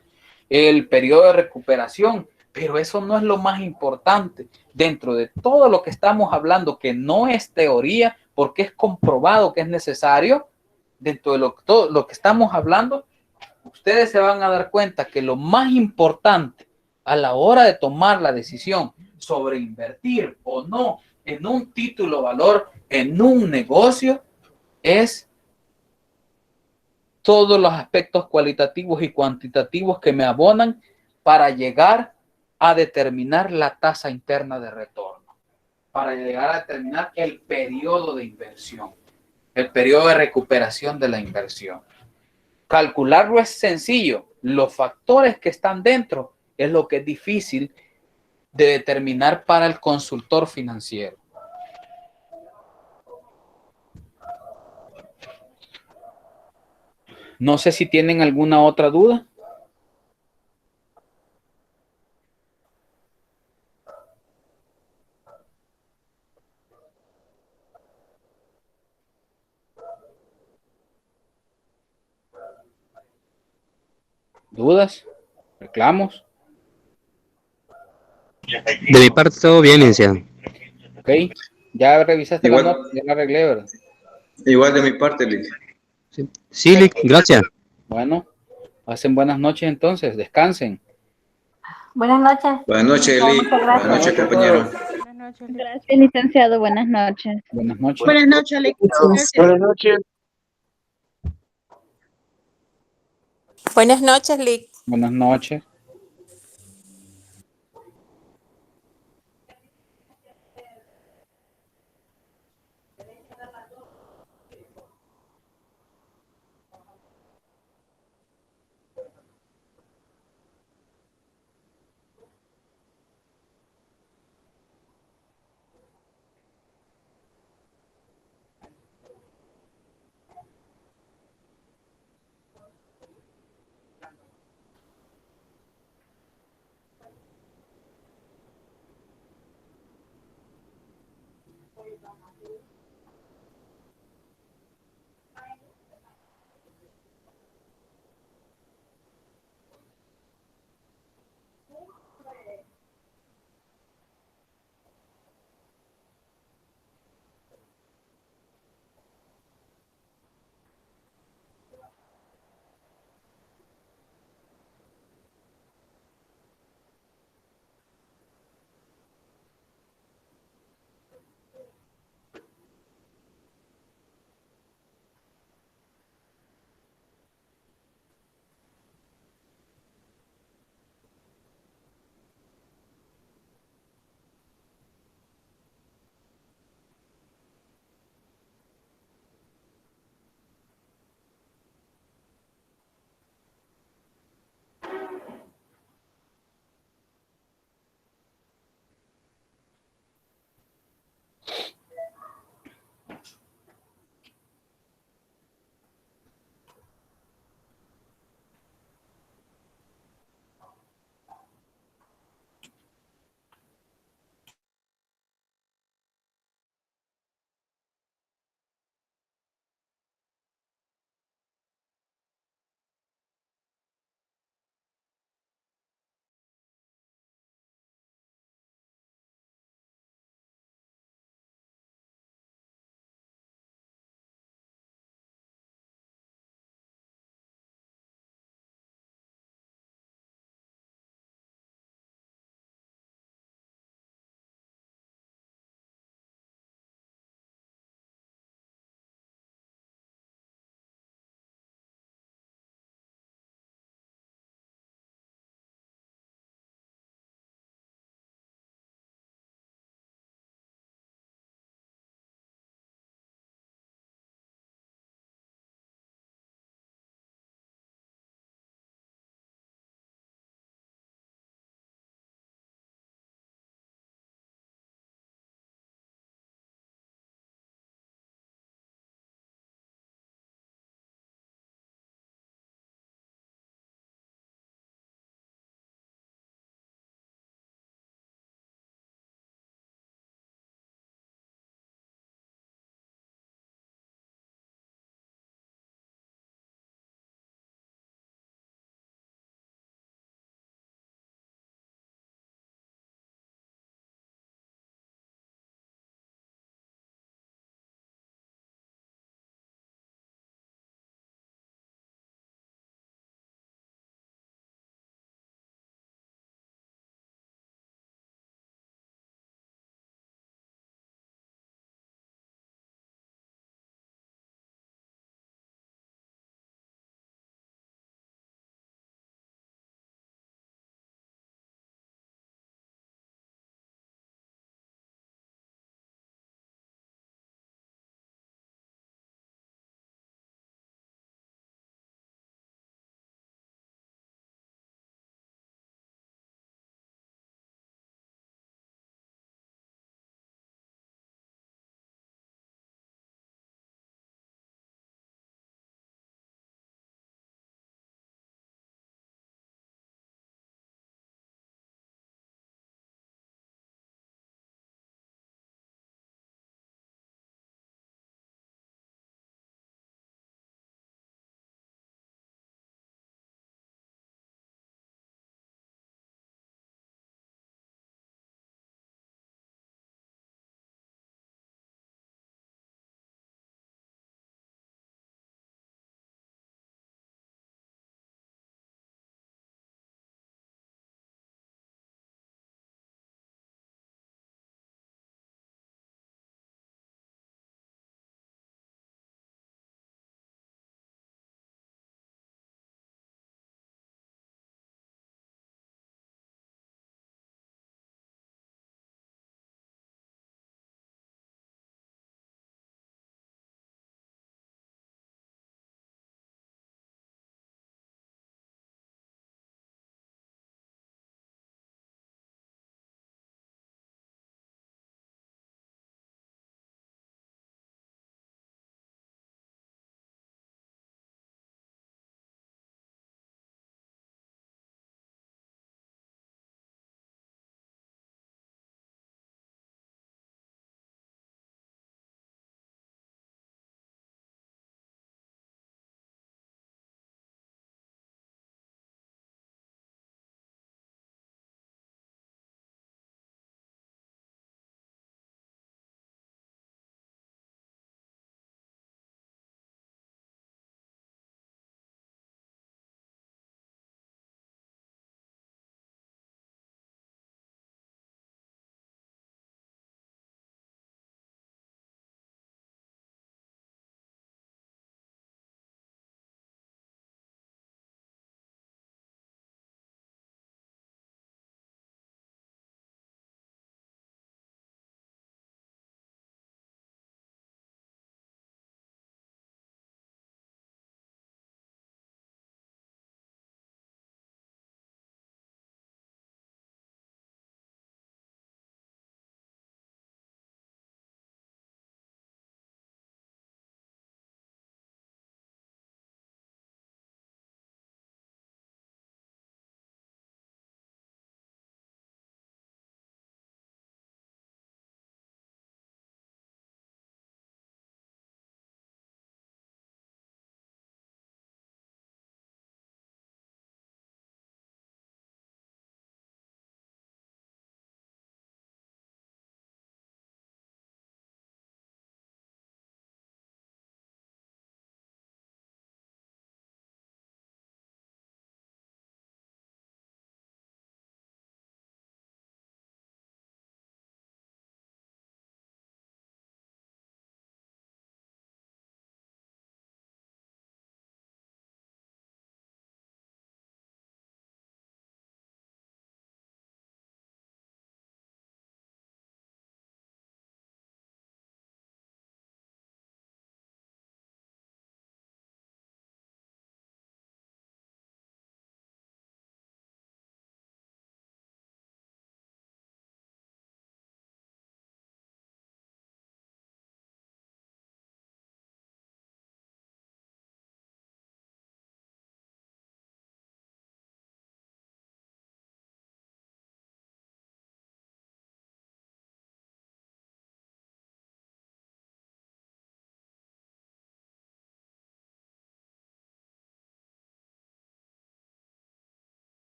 el periodo de recuperación, pero eso no es lo más importante. Dentro de todo lo que estamos hablando, que no es teoría, porque es comprobado que es necesario, dentro de todo lo que estamos hablando, ustedes se van a dar cuenta que lo más importante a la hora de tomar la decisión sobre invertir o no en un título valor, en un negocio, es todos los aspectos cualitativos y cuantitativos que me abonan para llegar a determinar la tasa interna de retorno, para llegar a determinar el periodo de inversión, el periodo de recuperación de la inversión. Calcularlo es sencillo, los factores que están dentro es lo que es difícil de determinar para el consultor financiero. No sé si tienen alguna otra duda. ¿Dudas? ¿Reclamos? De mi parte todo bien, licenciado. Ok. Ya revisaste Igual, la nota, ya la arreglé, ¿verdad? igual de mi parte, Lick. Sí, Lick, gracias. Bueno, pasen buenas noches entonces, descansen. Buenas noches. Buenas noches, Lick. Muchas Buenas gracias. noches, compañero. Buenas noches, Lick. Gracias, licenciado. Buenas noches. Buenas noches. Buenas noches, Alex. Gracias. Buenas noches. Buenas noches, Lick. Buenas noches.